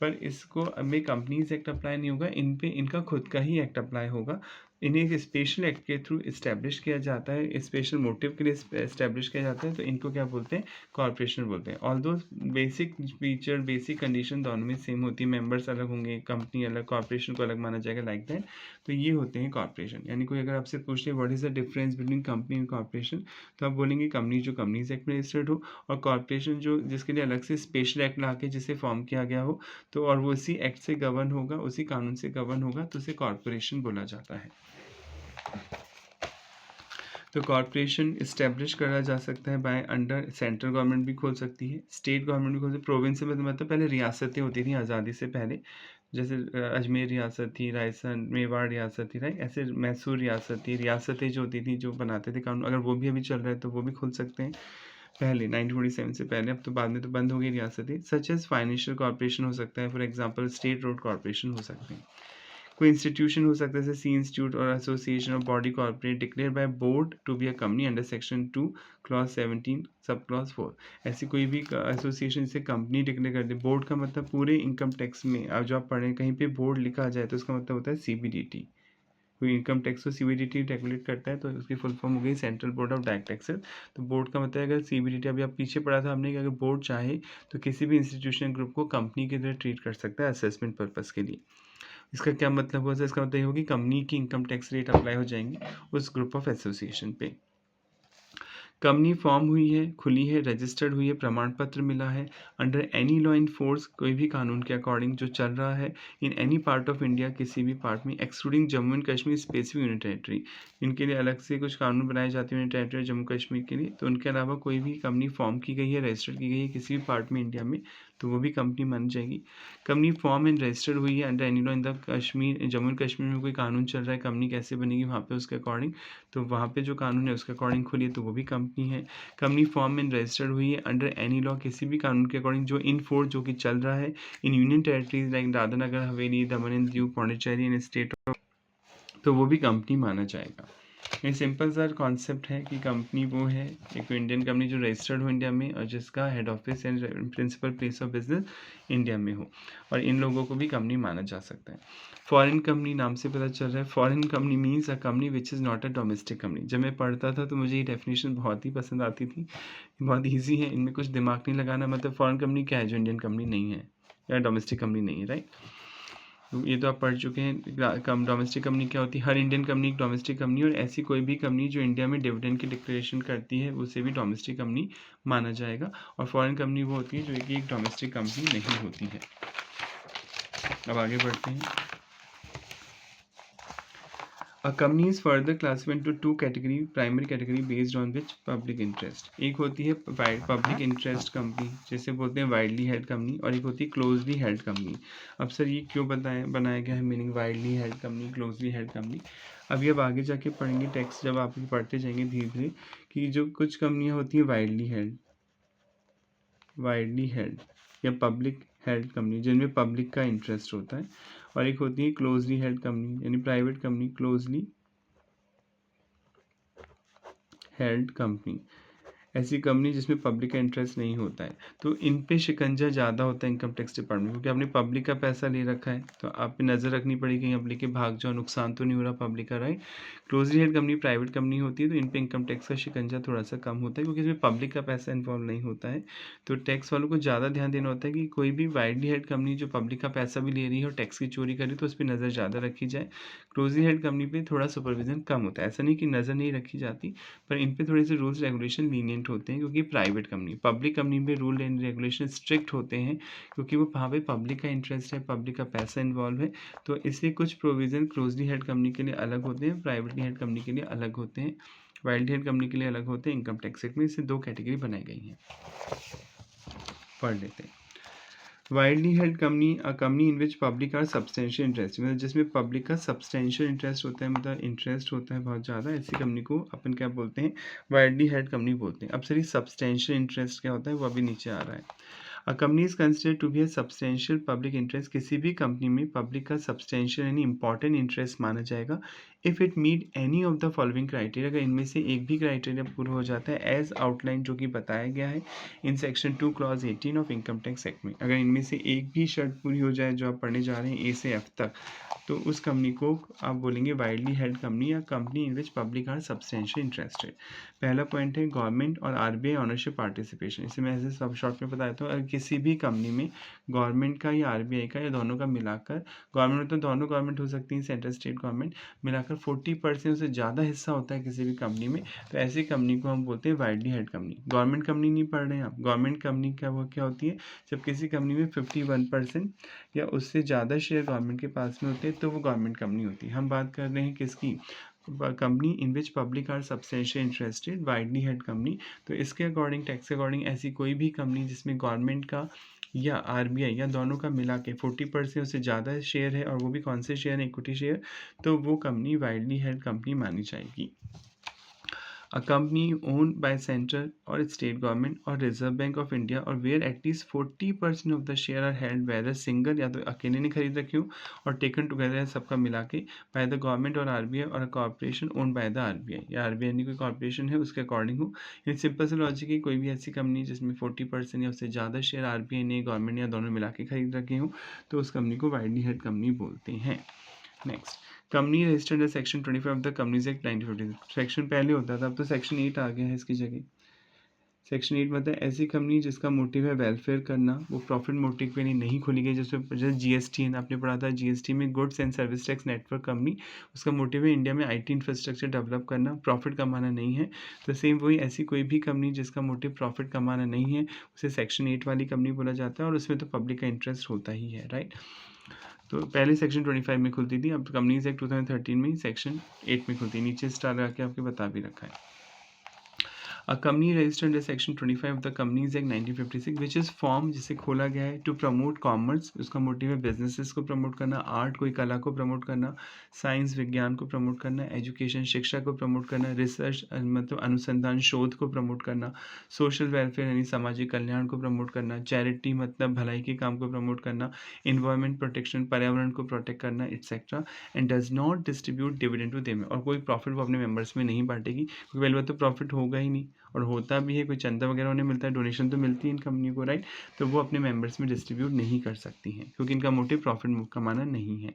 पर इसको में कंपनीज एक्ट अप्लाई नहीं होगा, इन पे इनका खुद का ही एक्ट अप्लाई होगा। इन्हें एक स्पेशल एक्ट के थ्रू इस्टेब्लिश किया जाता है, स्पेशल मोटिव के लिए इस्टेब्लिश किया जाता है, तो इनको क्या बोलते हैं, कॉर्पोरेशन बोलते हैं। ऑल दो बेसिक फीचर, बेसिक कंडीशन दोनों में सेम होती है, मेंबर्स अलग होंगे, कंपनी अलग, कॉर्पोरेशन को अलग माना जाएगा, लाइक दैट। तो ये होते हैं कॉर्पोरेशन। यानी कोई अगर आपसे पूछ ले what is the difference between company and corporation, तो आप बोलेंगे कंपनी जो कंपनीज एक्ट में रजिस्टर्ड हो, और कॉर्पोरेशन जो जिसके लिए अलग से स्पेशल एक्ट ला के जिसे फॉर्म किया गया हो, तो और वो उसी एक्ट से गवर्न होगा, उसी कानून से गवर्न होगा, तो उसे कॉर्पोरेशन बोला जाता है। तो कॉर्पोरेशन इस्टेब्लिश करा जा सकता है बाय अंडर, सेंट्रल गवर्नमेंट भी खोल सकती है, स्टेट गवर्नमेंट भी खोल सकती है। प्रोविंस में मतलब पहले रियासतें होती थी आज़ादी से पहले, जैसे अजमेर रियासत थी, राजस्थान मेवाड़ रियासत थी, राइट। ऐसे मैसूर रियासत थी, रियासतें जो होती थी जो बनाते थे कानून, अगर वो भी अभी चल रहा है तो वो भी खोल सकते हैं पहले 1947 से पहले। अब तो बाद में तो बंद हो गई रियासतें। सच एज फाइनेंशियल कॉर्पोरेशन हो सकता है, for example state road corporation हो सकते हैं। कोई इंस्टीट्यूशन हो सकता है जैसे सी इंस्टीट्यूट और एसोसिएशन और body corporate declare by board to be a company under section 2 clause 17 sub clause 4। ऐसी कोई भी एसोसिएशन से कंपनी डिक्लेयर कर दे। बोर्ड का मतलब पूरे इनकम टैक्स में, अब जो आप पढ़ें कहीं पे बोर्ड लिखा जाए तो उसका मतलब होता है CBDT। कोई इनकम टैक्स को CBDT रेगुलेट करता है तो उसकी फुल फॉर्म हो गई central board of direct taxes. तो बोर्ड का मतलब अगर CBDT, अभी आप पीछे पढ़ा था हमने कि अगर बोर्ड चाहे तो किसी भी इंस्टीट्यूशन ग्रुप को कंपनी की तरह ट्रीट कर सकता है असेसमेंट पर्पज़ के लिए। इसका क्या मतलब हुआ, इसका मतलब ये होगी कंपनी की इनकम टैक्स रेट अप्लाई हो जाएंगी उस ग्रुप ऑफ एसोसिएशन पे। कंपनी फॉर्म हुई है, खुली है, रजिस्टर्ड हुई है, प्रमाण पत्र मिला है, under any law in force, कोई भी कानून के अकॉर्डिंग जो चल रहा है, in any part of India, किसी भी पार्ट में, excluding Jammu and Kashmir specific unit territory. इनके लिए अलग से कुछ कानून बनाए जाते हैं यूनिट टेरेटरी जम्मू कश्मीर के लिए। तो उनके अलावा कोई भी कंपनी फॉर्म की गई है, रजिस्टर्ड की गई है किसी भी पार्ट में इंडिया में, तो वो भी कंपनी मानी जाएगी। कंपनी फॉर्म एंड रजिस्टर्ड हुई है under any law in the Kashmir, Jammu and Kashmir में कोई कानून चल रहा है, कंपनी कैसे बनेगी वहाँ पे उसके अकॉर्डिंग, तो वहाँ पे जो कानून है उसके अकॉर्डिंग खुली है तो वो भी कंपनी है। कंपनी फॉर्म एंड रजिस्टर्ड हुई है अंडर एनी लॉ, किसी भी कानून के अकॉर्डिंग जो इन फोर्स जो कि चल रहा है in union territories like Dadra Nagar Haveli, Daman and Diu, Pondicherry and state of, तो वो भी कंपनी माना जाएगा। ये सिंपल सा कॉन्सेप्ट है कि कंपनी वो है एक इंडियन कंपनी जो रजिस्टर्ड हो इंडिया में और जिसका head office and principal place of business India में हो, और इन लोगों को भी कंपनी माना जा सकता है। फॉरेन कंपनी नाम से पता चल रहा है, foreign company means a company which is not a domestic company. जब मैं पढ़ता था तो मुझे ये डेफिनेशन बहुत ही पसंद आती थी, बहुत ईजी है, इनमें कुछ दिमाग नहीं लगाना। मतलब फॉरेन कंपनी क्या है, जो इंडियन कंपनी नहीं है या डोमेस्टिक कंपनी नहीं है, राइट। ये तो आप पढ़ चुके हैं। डोमेस्टिक कंपनी क्या होती है, हर इंडियन कंपनी एक डोमेस्टिक कंपनी, और ऐसी कोई भी कंपनी जो इंडिया में डिविडेंड की डिक्लेरेशन करती है उसे भी डोमेस्टिक कंपनी माना जाएगा। और फॉरेन कंपनी वो होती है जो कि एक डोमेस्टिक कंपनी नहीं होती है। अब आगे बढ़ते हैं। A company is further classified into two category, primary category based on which public interest। एक होती है पब्लिक इंटरेस्ट कंपनी, जैसे बोलते हैं वाइडली हेल्ड कंपनी, और एक होती है क्लोजली हेल्ड कंपनी। अब सर ये क्यों बनाया गया है meaning widely held company, closely held company. अभी अब आगे जाके पढ़ेंगे टेक्स्ट, जब आप पढ़ते जाएंगे धीरे धीरे, कि जो कुछ कंपनियां होती हैं वाइडली हेल्ड या पब्लिक हेल्ड कंपनी जिनमें पब्लिक का इंटरेस्ट होता है, और एक होती है क्लोजली हेल्ड कंपनी यानी private company, closely held company, ऐसी कंपनी जिसमें पब्लिक का इंटरेस्ट नहीं होता है। तो इन पे शिकंजा ज़्यादा होता है इनकम टैक्स डिपार्टमेंट, क्योंकि आपने पब्लिक का पैसा ले रखा है तो आप पे नज़र रखनी पड़ेगी कहीं आप लेके भाग जाओ, नुकसान तो नहीं हो रहा पब्लिक का, right. Closely held company private company होती है तो इन पे इनकम टैक्स का शिकंजा थोड़ा सा कम होता है, क्योंकि इसमें पब्लिक का पैसा इन्वॉल्व नहीं होता है। तो टैक्स वालों को ज़्यादा ध्यान देना होता है कि कोई भी वाइडली हेल्ड कंपनी जो पब्लिक का पैसा भी ले रही है और टैक्स की चोरी कर रही है तो उस पर नज़र ज़्यादा रखी जाए। क्लोजली हेल्ड कंपनी पर थोड़ा सुपरविजन कम होता है, ऐसा नहीं कि नज़र नहीं रखी जाती, पर इन पे थोड़े से रूल्स रेगुलेशन लीनियंट होते हैं, क्योंकि प्राइवेट कंपनी, पब्लिक कंपनी में रूल एंड रेगुलेशन स्ट्रिक्ट होते हैं, क्योंकि वो वहाँ पे पब्लिक का इंटरेस्ट है, पब्लिक का पैसा इन्वॉल्व है। तो इसलिए कुछ प्रोविज़न क्लोजली हेल्ड कंपनी के लिए अलग होते हैं, प्राइवेटली हेल्ड कंपनी के लिए अलग होते हैं, वाइल्ड हेल्ड कंपनी के लिए अलग होते हैं। इनकम टैक्स एक्ट में इससे दो कैटेगरी बनाई गई हैं, पढ़ लेते हैं। Widely held company, a company in which public are substantial interest, मतलब जिसमें पब्लिक का सब्सटेंशियल इंटरेस्ट होता है, मतलब इंटरेस्ट होता है बहुत ज़्यादा, ऐसी कंपनी को अपन क्या बोलते हैं, वाइडली हेल्ड कंपनी बोलते हैं। अब सर ये सब्सटेंशियल इंटरेस्ट क्या होता है वो अभी नीचे आ रहा है। A company is considered to be a substantial public interest, किसी भी कंपनी में पब्लिक का सब्सटेंशियल यानी इंपॉर्टेंट इंटरेस्ट माना जाएगा if it meet any of the following criteria, अगर इनमें से एक भी क्राइटेरिया पूरा हो जाता है एज आउटलाइन, जो कि बताया गया है इन section 2 clause 18 of income tax act में। अगर इनमें से एक भी शर्त पूरी हो जाए जो आप पढ़ने जा रहे हैं ए से एफ तक, तो उस कंपनी को आप बोलेंगे वाइडली हेल्ड कंपनी या company in which public are substantial interested. पहला पॉइंट है गवर्नमेंट और आरबीआई ऑनरशिप पार्टिसिपेशन, इसे मैं ऐसे सब शॉर्ट में बता देता हूँ। अगर किसी भी कंपनी में गवर्नमेंट का या आरबीआई का या दोनों का मिलाकर, गवर्नमेंट में तो दोनों गवर्नमेंट हो सकती हैं, सेंट्रल स्टेट गवर्नमेंट मिलाकर 40% से ज़्यादा हिस्सा होता है किसी भी कंपनी में, तो ऐसी कंपनी को हम बोलते हैं widely held company. Government company नहीं पढ़ रहे हैं आप, गवर्नमेंट कंपनी क्या होती है, जब किसी कंपनी में 51% या उससे ज़्यादा शेयर गवर्नमेंट के पास में होते हैं तो वो गवर्नमेंट कंपनी होती है। हम बात कर रहे हैं किसकी, company in which public are substantial interested, widely held company. तो इसके अकॉर्डिंग, टैक्स के अकॉर्डिंग, ऐसी कोई भी कंपनी जिसमें गवर्नमेंट का या आरबीआई या दोनों का मिला के 40% से ज़्यादा शेयर है, और वो भी कौन से शेयर हैं, इक्विटी शेयर, तो वो कंपनी वाइडली हेल्ड कंपनी मानी जाएगी। A company owned by central or state government or Reserve Bank of India or where at least 40% of the share are held whether single, या तो अकेले ने खरीद रखी हो और taken together है सबका मिला के by the government और RBI और a corporation owned by the RBI, या RBI नहीं कोई corporation है उसके अकॉर्डिंग हो। ये सिंपल सा लॉजिक है, कोई भी ऐसी कंपनी जिसमें 40% या उससे ज़्यादा शेयर RBI ने, गवर्नमेंट या दोनों मिला के खरीद रखे हो, तो उस कंपनी को वाइडली हेल्ड कंपनी बोलते हैं। नेक्स्ट, कंपनी रजिस्टर्ड है section 25 of the companies act 1956। Section पहले होता था, अब तो सेक्शन 8 आ गया है इसकी जगह। सेक्शन 8 मतलब ऐसी कंपनी जिसका मोटिव है वेलफेयर करना, वो प्रॉफिट मोटिव के लिए नहीं खोली गई। जैसे जीएसटी है ना, आपने पढ़ा था जीएसटी में goods and service tax network company, उसका मोटिव है इंडिया में आईटी इंफ्रास्ट्रक्चर डेवलप करना, प्रॉफिट कमाना नहीं है। तो सेम वही, ऐसी कोई भी कंपनी जिसका मोटिव प्रॉफिट कमाना नहीं है उसे सेक्शन 8 वाली कंपनी बोला जाता है, और उसमें तो पब्लिक का इंटरेस्ट होता ही है, राइट। तो पहले सेक्शन 25 में खुलती थी, अब कंपनीज एक्ट 2013 में सेक्शन 8 में खुलती है। नीचे स्टार लगा के आपके बता भी रखा है। A company registered under section 25 of the Companies Act 1956 which is formed, जिसे खोला गया है to promote commerce, उसका मोटिव है बिजनेसेस को प्रमोट करना, आर्ट कोई कला को प्रमोट करना, साइंस विज्ञान को प्रमोट करना, एजुकेशन शिक्षा को प्रमोट करना, रिसर्च मतलब अनुसंधान शोध को प्रमोट करना, सोशल वेलफेयर यानी सामाजिक कल्याण को प्रमोट करना, चैरिटी मतलब भलाई के काम को प्रमोट करना, इन्वायरमेंट प्रोटेक्शन पर्यावरण को प्रोटेक्ट करना, etcetera, and does not distribute dividend to them, और कोई प्रॉफिट वो अपने मेंबर्स में नहीं बांटेगी, क्योंकि पहली बात तो प्रॉफिट होगा ही नहीं, और होता भी है कोई चंदा वगैरह उन्हें मिलता है, डोनेशन तो मिलती है इन कंपनियों को, राइट, तो वो अपने मेंबर्स में डिस्ट्रीब्यूट नहीं कर सकती हैं क्योंकि इनका मोटिव प्रॉफिट कमाना नहीं है।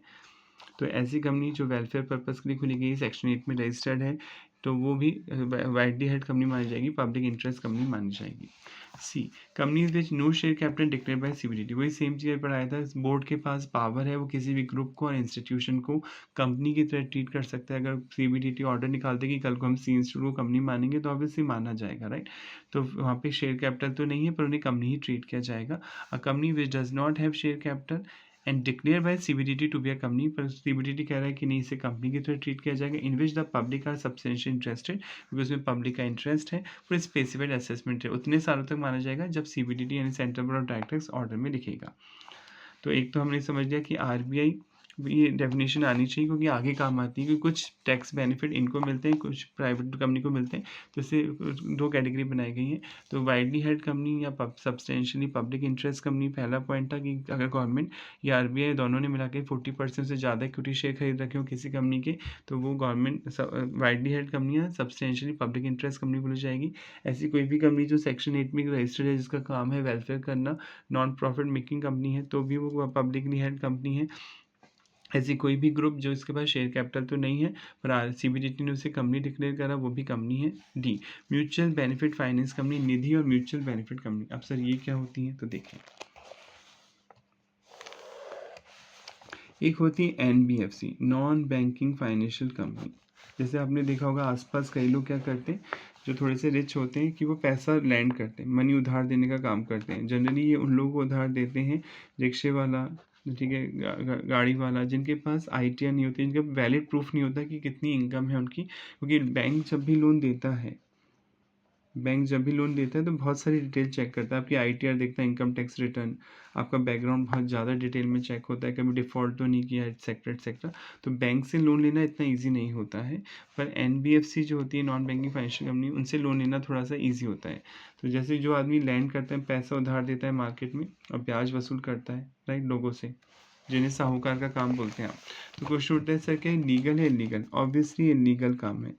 तो ऐसी कंपनी जो वेलफेयर पर्पज़ के लिए खुली गई, सेक्शन 8 में रजिस्टर्ड है, तो वो भी वाइडली हेल्ड कंपनी मानी जाएगी, पब्लिक इंटरेस्ट कंपनी मानी जाएगी। C, companies which no share capital declare by CBDT, वही सेम चीज़ पढ़ाया था, बोर्ड के पास पावर है, वो किसी भी ग्रुप को और इंस्टीट्यूशन को कंपनी की तरह ट्रीट कर सकता है। अगर सीबीडीटी ऑर्डर निकालते कि कल को हम सी इंस्टीट्यूट को कंपनी मानेंगे तो ऑब्वियसली माना जाएगा, राइट। तो वहाँ पे शेयर कैपिटल तो नहीं है पर उन्हें कंपनी ही ट्रीट किया जाएगा। A company which does not have share capital and declare by CBDT to be a company, पर सीबीडीटी कह रहा है कि नहीं, इसे कंपनी की तरह ट्रीट किया जाएगा, in which the public are substantial interested, क्योंकि उसमें पब्लिक का इंटरेस्ट है, फिर स्पेसिफाइड असेसमेंट है, उतने सालों तक माना जाएगा जब सीबीडीटी यानी central board of directors order में लिखेगा। तो एक तो हमने समझ लिया कि आरबीआई, ये डेफिनेशन आनी चाहिए क्योंकि आगे काम आती है, क्योंकि कुछ टैक्स बेनिफिट इनको मिलते हैं, कुछ प्राइवेट कंपनी को मिलते हैं, तो इससे दो कैटेगरी बनाई गई हैं। तो वाइडली हेल्ड कंपनी या सब्सटेंशियली पब्लिक इंटरेस्ट कंपनी, पहला पॉइंट था कि अगर गवर्नमेंट या आरबीआई दोनों ने मिला के 40% से ज़्यादा इक्विटी शेयर खरीद रखे हो किसी कंपनी के, तो वो गवर्नमेंट वाइडली हेल्ड कंपनियाँ सब्सटेंशियली पब्लिक इंटरेस्ट कंपनी बोली जाएगी। ऐसी कोई भी कंपनी जो सेक्शन 8 में रजिस्टर्ड है, जिसका काम है वेलफेयर करना, नॉन प्रॉफिट मेकिंग कंपनी है, तो भी वो पब्लिकली हेल्ड कंपनी है। ऐसी कोई भी ग्रुप जो इसके पास शेयर कैपिटल तो नहीं है पर सीबीडीटी ने उसे कंपनी डिक्लेयर करा, वो भी कंपनी है। D, mutual benefit finance company, Nidhi और म्यूचुअल बेनिफिट कंपनी। अब सर ये क्या होती है, तो देखें, एक होती है NBFC, non banking financial company. जैसे आपने देखा होगा आसपास कई लोग क्या करते हैं, जो थोड़े से रिच होते हैं, कि वो पैसा लैंड करते हैं, मनी उधार देने का काम करते हैं। जनरली ये उन लोगों को उधार देते हैं, रिक्शे वाला, ठीक है, गाड़ी वाला, जिनके पास आईटीआर नहीं होती, जिनका वैलिड प्रूफ नहीं होता कि कितनी इनकम है उनकी, क्योंकि बैंक जब भी लोन देता है, बैंक जब भी लोन देता है तो बहुत सारी डिटेल चेक करता है, आपकी आईटीआर देखता है, इनकम टैक्स रिटर्न, आपका बैकग्राउंड बहुत ज़्यादा डिटेल में चेक होता है, कभी डिफ़ॉल्ट तो नहीं किया, एटसेट्रा एटसेट्रा। तो बैंक से लोन लेना इतना ईजी नहीं होता है, पर एनबीएफसी जो होती है, नॉन बैंकिंग फाइनेंशियल कंपनी, उनसे लोन लेना थोड़ा सा ईजी होता है। तो जैसे जो आदमी लैंड करता है, पैसा उधार देता है मार्केट में और ब्याज वसूल करता है राइट लोगों से, जिन्हें साहूकार का काम बोलते हैं आप। तो क्वेश्चन उठता है सर क्या लीगल है? इलीगल? ऑब्वियसली इलीगल काम है।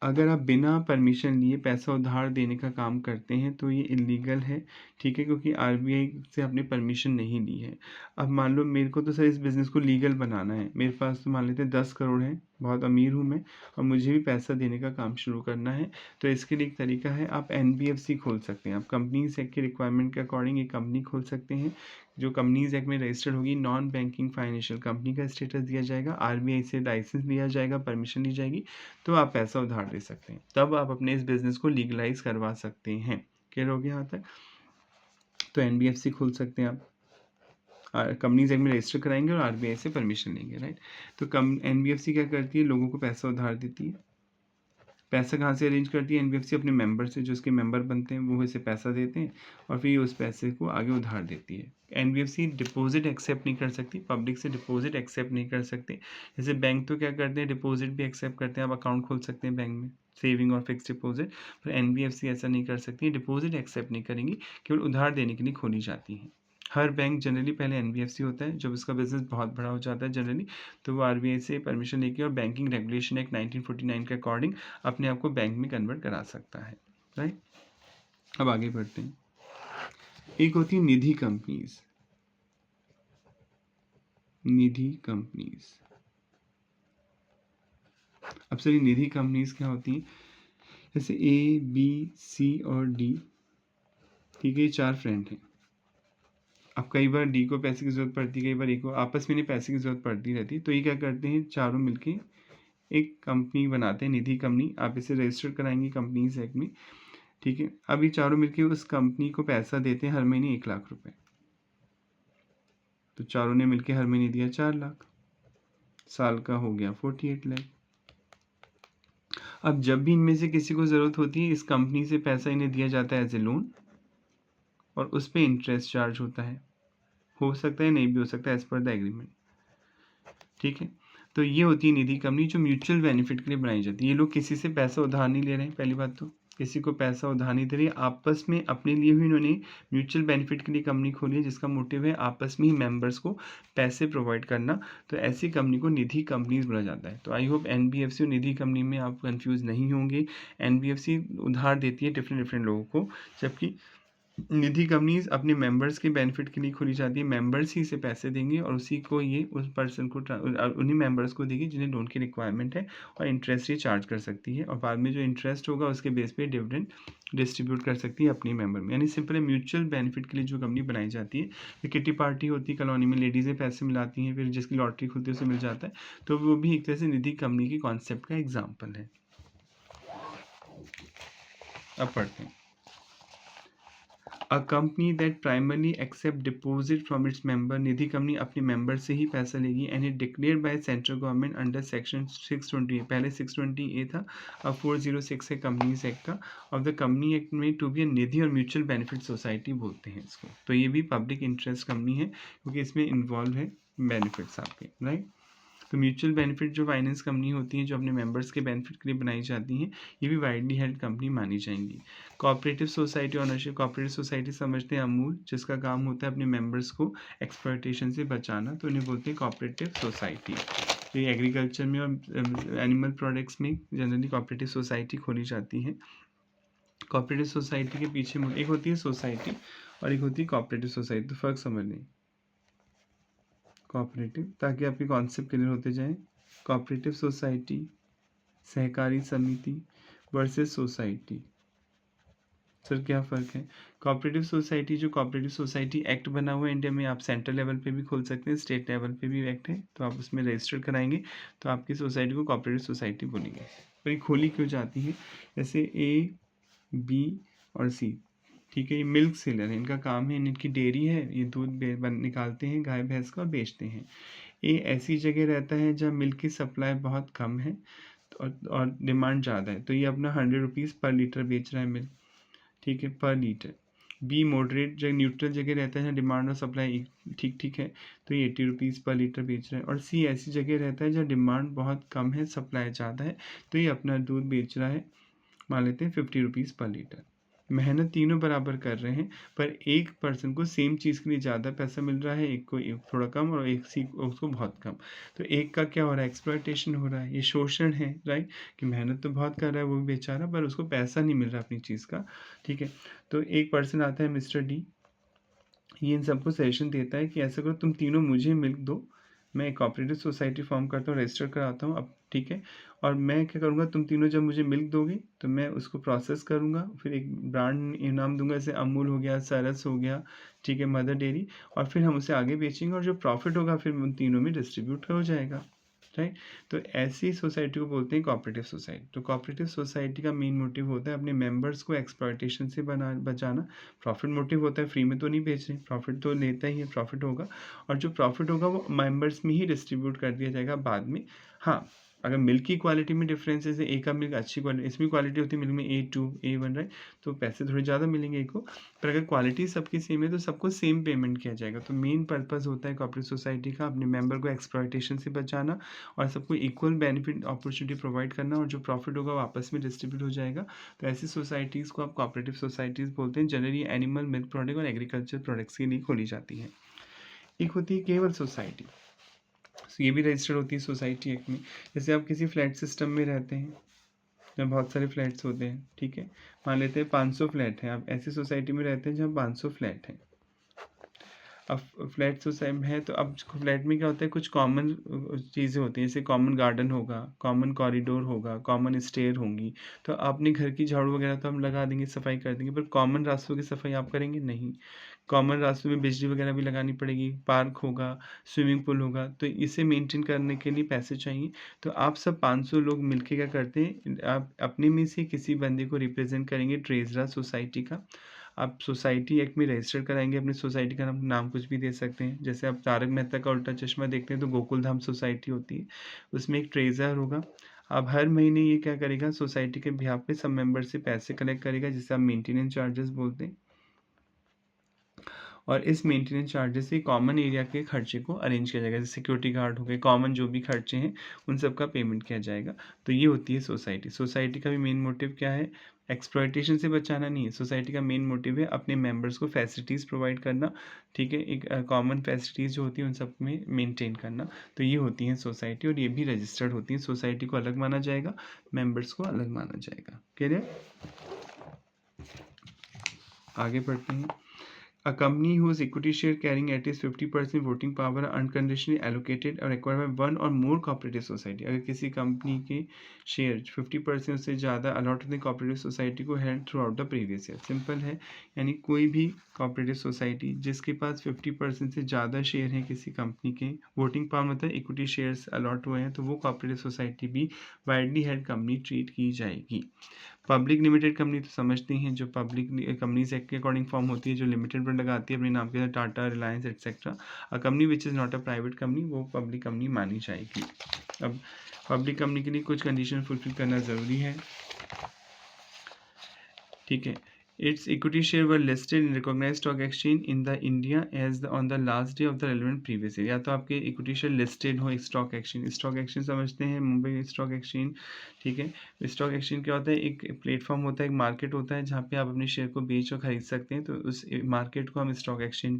अगर आप बिना परमिशन लिए पैसा उधार देने का काम करते हैं तो ये इलीगल है, ठीक है, क्योंकि आरबीआई से आपने परमिशन नहीं ली है। अब मान लो मेरे को तो सर इस बिज़नेस को लीगल बनाना है, मेरे पास तो मान लेते हैं 10 करोड़ है, बहुत अमीर हूँ मैं, और मुझे भी पैसा देने का काम शुरू करना है। तो इसके लिए एक तरीका है, आप एनबीएफसी खोल सकते हैं। आप कंपनीज एक्ट की रिक्वायरमेंट के अकॉर्डिंग एक कंपनी खोल सकते हैं, जो कंपनीज एक्ट में रजिस्टर्ड होगी, नॉन बैंकिंग फाइनेंशियल कंपनी का स्टेटस दिया जाएगा, आरबीआई से लाइसेंस लिया जाएगा, परमिशन ली जाएगी, तो आप पैसा उधार दे सकते हैं। तब आप अपने इस बिज़नेस को लीगलाइज़ करवा सकते हैं। क्लियर हो गया यहाँ तक? तो एनबीएफसी खोल सकते हैं आप, कंपनीज एक्ट में रजिस्टर कराएंगे और आरबीआई से परमिशन लेंगे राइट। तो एनबीएफसी क्या करती है? लोगों को पैसा उधार देती है। पैसा कहाँ से अरेंज करती है? एनबीएफसी अपने मेंबर से, जो उसके मेंबर बनते हैं वो इसे पैसा देते हैं और फिर उस पैसे को आगे उधार देती है। एनबीएफसी डिपॉजिट एक्सेप्ट नहीं कर सकती, पब्लिक से डिपॉजिट एक्सेप्ट नहीं कर सकते। जैसे बैंक तो क्या करते हैं, डिपॉजिट भी एक्सेप्ट करते हैं, आप अकाउंट खोल सकते हैं बैंक में, सेविंग और फिक्स डिपॉजिट। पर एनबीएफसी ऐसा नहीं कर सकती, डिपॉजिट एक्सेप्ट नहीं करेंगी, केवल उधार देने के लिए खोली जाती हैं। हर बैंक जनरली पहले एनबीएफसी होता है, जब उसका बिजनेस बहुत बड़ा हो जाता है जनरली, तो वो आरबीआई से परमिशन लेके और बैंकिंग रेगुलेशन एक्ट 1949 के अकॉर्डिंग अपने आप को बैंक में कन्वर्ट करा सकता है राइट। अब आगे बढ़ते हैं। एक होती है निधि कंपनीज। निधि कंपनीज, अब सर निधि कंपनीज क्या होती हैं? जैसे ए बी सी और डी, ठीक है, ये 4 फ्रेंड हैं। अब कई बार डी को पैसे की ज़रूरत पड़ती है, कई बार ए को, आपस में नहीं पैसे की ज़रूरत पड़ती रहती है। तो ये क्या करते हैं, चारों मिलके एक कंपनी बनाते हैं, निधि कंपनी। आप इसे रजिस्टर कराएंगे कंपनीज एक्ट में, ठीक है। अब ये चारों मिलके उस कंपनी को पैसा देते हैं हर महीने 1 लाख रुपए। तो चारों ने मिलके हर महीने दिया 4 लाख, साल का हो गया 48 लाख। अब जब भी इनमें से किसी को ज़रूरत होती है, इस कंपनी से पैसा इन्हें दिया जाता है एज ए लोन, और उस पर इंटरेस्ट चार्ज होता है। हो सकता है, नहीं भी हो सकता है, एज पर द एग्रीमेंट, ठीक है। तो ये होती है निधि कंपनी, जो म्यूचुअल बेनिफिट के लिए बनाई जाती है। ये लोग किसी से पैसा उधार नहीं ले रहे हैं, पहली बात तो किसी को पैसा उधार नहीं दे रही, आपस में अपने लिए भी इन्होंने म्यूचुअल बेनिफिट के लिए कंपनी खोली है, जिसका मोटिव है आपस में ही मेंबर्स को पैसे प्रोवाइड करना। तो ऐसी कंपनी को निधि कंपनीज बोला जाता है। तो आई होप एनबीएफसी और निधि कंपनी में आप कंफ्यूज नहीं होंगे। एनबीएफसी उधार देती है डिफरेंट डिफरेंट लोगों को, जबकि निधि कंपनीज अपने मेंबर्स के बेनिफिट के लिए खोली जाती है। मेंबर्स ही इसे पैसे देंगे और उसी को ये उस पर्सन को उन्हीं मेंबर्स को देगी जिन्हें लोन की रिक्वायरमेंट है, और इंटरेस्ट ये चार्ज कर सकती है, और बाद में जो इंटरेस्ट होगा उसके बेस पे डिविडेंड डिस्ट्रीब्यूट कर सकती है अपनी मेंबर में। यानी सिंपल म्यूचुअल बेनिफिट के लिए जो कंपनी बनाई जाती है। तो किटी पार्टी होती है कॉलोनी में, लेडीज़ें पैसे मिलाती हैं, फिर जिसकी लॉटरी खुलती है उसे मिल जाता है। तो वो भी एक तरह से निधि कंपनी की कॉन्सेप्ट का एग्जाम्पल है। अब पढ़ते हैं। A company that primarily accept deposit from its member, Nidhi company अपने मेंबर से ही पैसा लेगी, and it declare by central government under section 620, पहले 620A था, अब 406 है कंपनीज एक्ट का। ऑफ द कंपनी एक्ट में टू बी निधि और म्यूचुअल बेनिफिट सोसाइटी बोलते हैं इसको। तो ये भी पब्लिक इंटरेस्ट कंपनी है, क्योंकि इसमें इन्वॉल्व है बेनिफिट्स आपके राइट। तो म्यूचुअल बेनिफिट जो फाइनेंस कंपनी होती हैं, जो अपने मेंबर्स के बेनिफिट के लिए बनाई जाती हैं, ये भी वाइडली हेल्ड कंपनी मानी जाएंगी। Cooperative society ownership, cooperative society समझते हैं अमूल, जिसका काम होता है अपने मेंबर्स को एक्सप्लॉयटेशन से बचाना, तो इन्हें बोलते हैं कोऑपरेटिव सोसाइटी। तो ये एग्रीकल्चर में और एनिमल प्रोडक्ट्स में जनरली कोऑपरेटिव सोसाइटी खोली जाती है। कोऑपरेटिव सोसाइटी के पीछे एक होती है सोसाइटी और एक होती है कोऑपरेटिव सोसाइटी। तो फर्क समझ लें, कोऑपरेटिव, ताकि आपके कॉन्सेप्ट क्लियर होते जाएं। कोऑपरेटिव सोसाइटी, सहकारी समिति वर्सेस सोसाइटी, सर क्या फ़र्क है? कोऑपरेटिव सोसाइटी, जो कोऑपरेटिव सोसाइटी एक्ट बना हुआ है इंडिया में, आप सेंट्रल लेवल पे भी खोल सकते हैं, स्टेट लेवल पे भी एक्ट है, तो आप उसमें रजिस्टर कराएंगे तो आपकी सोसाइटी को कोऑपरेटिव सोसाइटी बोलेंगे। पर ये खोली क्यों जाती है? जैसे ए, बी और सी, ठीक है, ये मिल्क सेलर है, इनका काम है, इनकी डेयरी है, ये दूध निकालते हैं गाय भैंस का और बेचते हैं। ए ऐसी जगह रहता है जहाँ मिल्क की सप्लाई बहुत कम है, और डिमांड ज़्यादा है, तो ये अपना 100 रुपीज़ पर लीटर बेच रहा है मिल्क, ठीक है, पर लीटर। बी मॉडरेट जगह, न्यूट्रल जगह रहता है जहाँ डिमांड और सप्लाई ठीक ठीक है, तो ये 80 रुपीज़ पर लीटर बेच रहा है। और सी ऐसी जगह रहता है जहाँ डिमांड बहुत कम है, सप्लाई ज़्यादा है, तो ये अपना दूध बेच रहा है, मान लेते हैं 50 रुपीज़ पर लीटर। मेहनत तीनों बराबर कर रहे हैं, पर एक पर्सन को सेम चीज़ के लिए ज़्यादा पैसा मिल रहा है, एक को एक थोड़ा कम और उसको बहुत कम। तो एक का क्या हो रहा है, एक्सप्लॉयटेशन हो रहा है, ये शोषण है, राइट, कि मेहनत तो बहुत कर रहा है वो भी बेचारा, पर उसको पैसा नहीं मिल रहा अपनी चीज़ का, ठीक है। तो एक पर्सन आता है मिस्टर डी, ये इन सबको सजेशन देता है कि ऐसा करो, तुम तीनों मुझे मिल्क दो, मैं एक कोऑपरेटिव सोसाइटी फॉर्म करता हूँ, रजिस्टर कराता हूँ अब, ठीक है। और मैं क्या करूँगा, तुम तीनों जब मुझे मिल्क दोगे तो मैं उसको प्रोसेस करूँगा, फिर एक ब्रांड इनाम दूंगा, जैसे अमूल हो गया, सरस हो गया, ठीक है, मदर डेयरी, और फिर हम उसे आगे बेचेंगे, और जो प्रॉफिट होगा फिर उन तीनों में डिस्ट्रीब्यूट हो जाएगा, राइट। तो ऐसी सोसाइटी को बोलते हैं कोऑपरेटिव सोसाइटी। तो कोऑपरेटिव सोसाइटी का मेन मोटिव होता है अपने मेंबर्स को एक्सप्लॉयटेशन से बचाना। प्रॉफिट मोटिव होता है, फ्री में तो नहीं बेच रहे, प्रॉफिट तो लेता ही है, प्रॉफिट होगा, और जो प्रॉफिट होगा वो मेंबर्स में ही डिस्ट्रीब्यूट कर दिया जाएगा बाद में। हाँ, अगर मिल्क की क्वालिटी में डिफरेंस है, जैसे ए का मिल्क अच्छी क्वालिटी, इसमें क्वालिटी होती है मिल्क में A2 A1, राइट, तो पैसे थोड़े ज़्यादा मिलेंगे एक को, पर अगर क्वालिटी सबकी सेम है तो सबको सेम पेमेंट किया जाएगा। तो मेन पर्पस होता है कोऑपरेटिव सोसाइटी का अपने मेंबर को एक्सप्लॉयटेशन से बचाना और सबको इक्वल बेनिफिट अपॉर्चुनिटी प्रोवाइड करना, और जो प्रॉफिट होगा वो आपस में डिस्ट्रीब्यूट हो जाएगा। तो ऐसी सोसाइटीज़ को आप कोऑपरेटिव सोसाइटीज़ बोलते हैं। जनरली एनिमल मिल्क प्रोडक्ट और एग्रीकल्चर प्रोडक्ट्स के लिए खोली जाती है। एक होती है केवल सोसाइटी, ये भी रजिस्टर्ड होती है सोसाइटी एक्ट में। जैसे आप किसी फ्लैट सिस्टम में रहते हैं, जहाँ बहुत सारे फ्लैट्स होते हैं, ठीक है, मान लेते हैं 500 फ्लैट हैं, आप ऐसी सोसाइटी में रहते हैं जहाँ 500 फ्लैट हैं। अब फ्लैट सोसाइटी है, तो अब फ्लैट में क्या होता है, कुछ कॉमन चीज़ें होती हैं, जैसे कॉमन गार्डन होगा, कॉमन कॉरिडोर होगा, कॉमन स्टेयर होंगी। तो अपने घर की झाड़ू वगैरह तो हम लगा देंगे, सफाई कर देंगे, पर कॉमन रास्तों की सफाई आप करेंगे नहीं। कॉमन रास्तों में बिजली वगैरह भी लगानी पड़ेगी, पार्क होगा, स्विमिंग पूल होगा, तो इसे मेंटेन करने के लिए पैसे चाहिए। तो आप सब 500 लोग मिलके क्या करते हैं, आप अपने में से किसी बंदे को रिप्रेजेंट करेंगे, ट्रेजरर सोसाइटी का। आप सोसाइटी एक्ट में रजिस्टर कराएंगे, अपनी सोसाइटी का नाम कुछ भी दे सकते हैं। जैसे आप तारक मेहता का उल्टा चश्मा देखते हैं तो गोकुल धाम सोसाइटी होती है, उसमें एक ट्रेजर होगा। अब हर महीने ये क्या करेगा, सोसाइटी के बिहाफ पे सब मेंबर से पैसे कलेक्ट करेगा, जिसे आप मेंटेनेंस चार्जेस बोलते हैं। और इस मेंटेनेंस चार्जेस से कॉमन एरिया के खर्चे को अरेंज किया जाएगा, जैसे सिक्योरिटी गार्ड हो गए, कॉमन जो भी खर्चे हैं उन सब का पेमेंट किया जाएगा। तो ये होती है सोसाइटी। सोसाइटी का भी मेन मोटिव क्या है, एक्सप्लॉयटेशन से बचाना नहीं है। सोसाइटी का मेन मोटिव है अपने मेंबर्स को फैसिलिटीज़ प्रोवाइड करना, ठीक है, एक कॉमन फैसिलिटीज़ जो होती है उन सब में मेंटेन करना। तो ये होती हैं सोसाइटी, और ये भी रजिस्टर्ड होती हैं। सोसाइटी को अलग माना जाएगा, मेंबर्स को अलग माना जाएगा। क्लियर? आगे बढ़ते हैं। A company whose equity share carrying at least 50% voting power are unconditionally allocated or acquired by one or more cooperative society। अगर किसी कंपनी के शेयर 50% से ज़्यादा अलॉट होते हैं कोऑपरेटिव सोसाइटी को held through out the previous year. Simple है, यानी कोई भी कोऑपरेटिव सोसाइटी जिसके पास 50% से ज़्यादा शेयर हैं किसी कंपनी के, वोटिंग पावर मतलब इक्विटी शेयर्स अलॉट हुए हैं, तो वो कोऑपरेटिव सोसाइटी भी वाइडली हेल्ड कंपनी ट्रीट की जाएगी। पब्लिक लिमिटेड कंपनी तो समझते हैं, जो पब्लिक कंपनीज एक्ट के अकॉर्डिंग फॉर्म होती है, जो लिमिटेड ब्रांड लगाती है अपने नाम के साथ, Tata, Reliance etcetera. A company which is not a private company, वो पब्लिक कंपनी मानी जाएगी। अब पब्लिक कंपनी के लिए कुछ कंडीशन फुलफिल करना ज़रूरी है, ठीक है। Its equity share were listed in recognized stock exchange in the India as on the last day of the relevant previous year। या तो आपके इक्विटी शेयर लिस्टेड हो स्टॉक एक्सचेंज समझते हैं, मुंबई स्टॉक एक्सचेंज, ठीक है। स्टॉक एक्सचेंज क्या होता है, एक प्लेटफॉर्म होता है, एक मार्केट होता है जहाँ पे आप अपने शेयर को बेच और खरीद सकते हैं, तो उस मार्केट को हम स्टॉक एक्सचेंज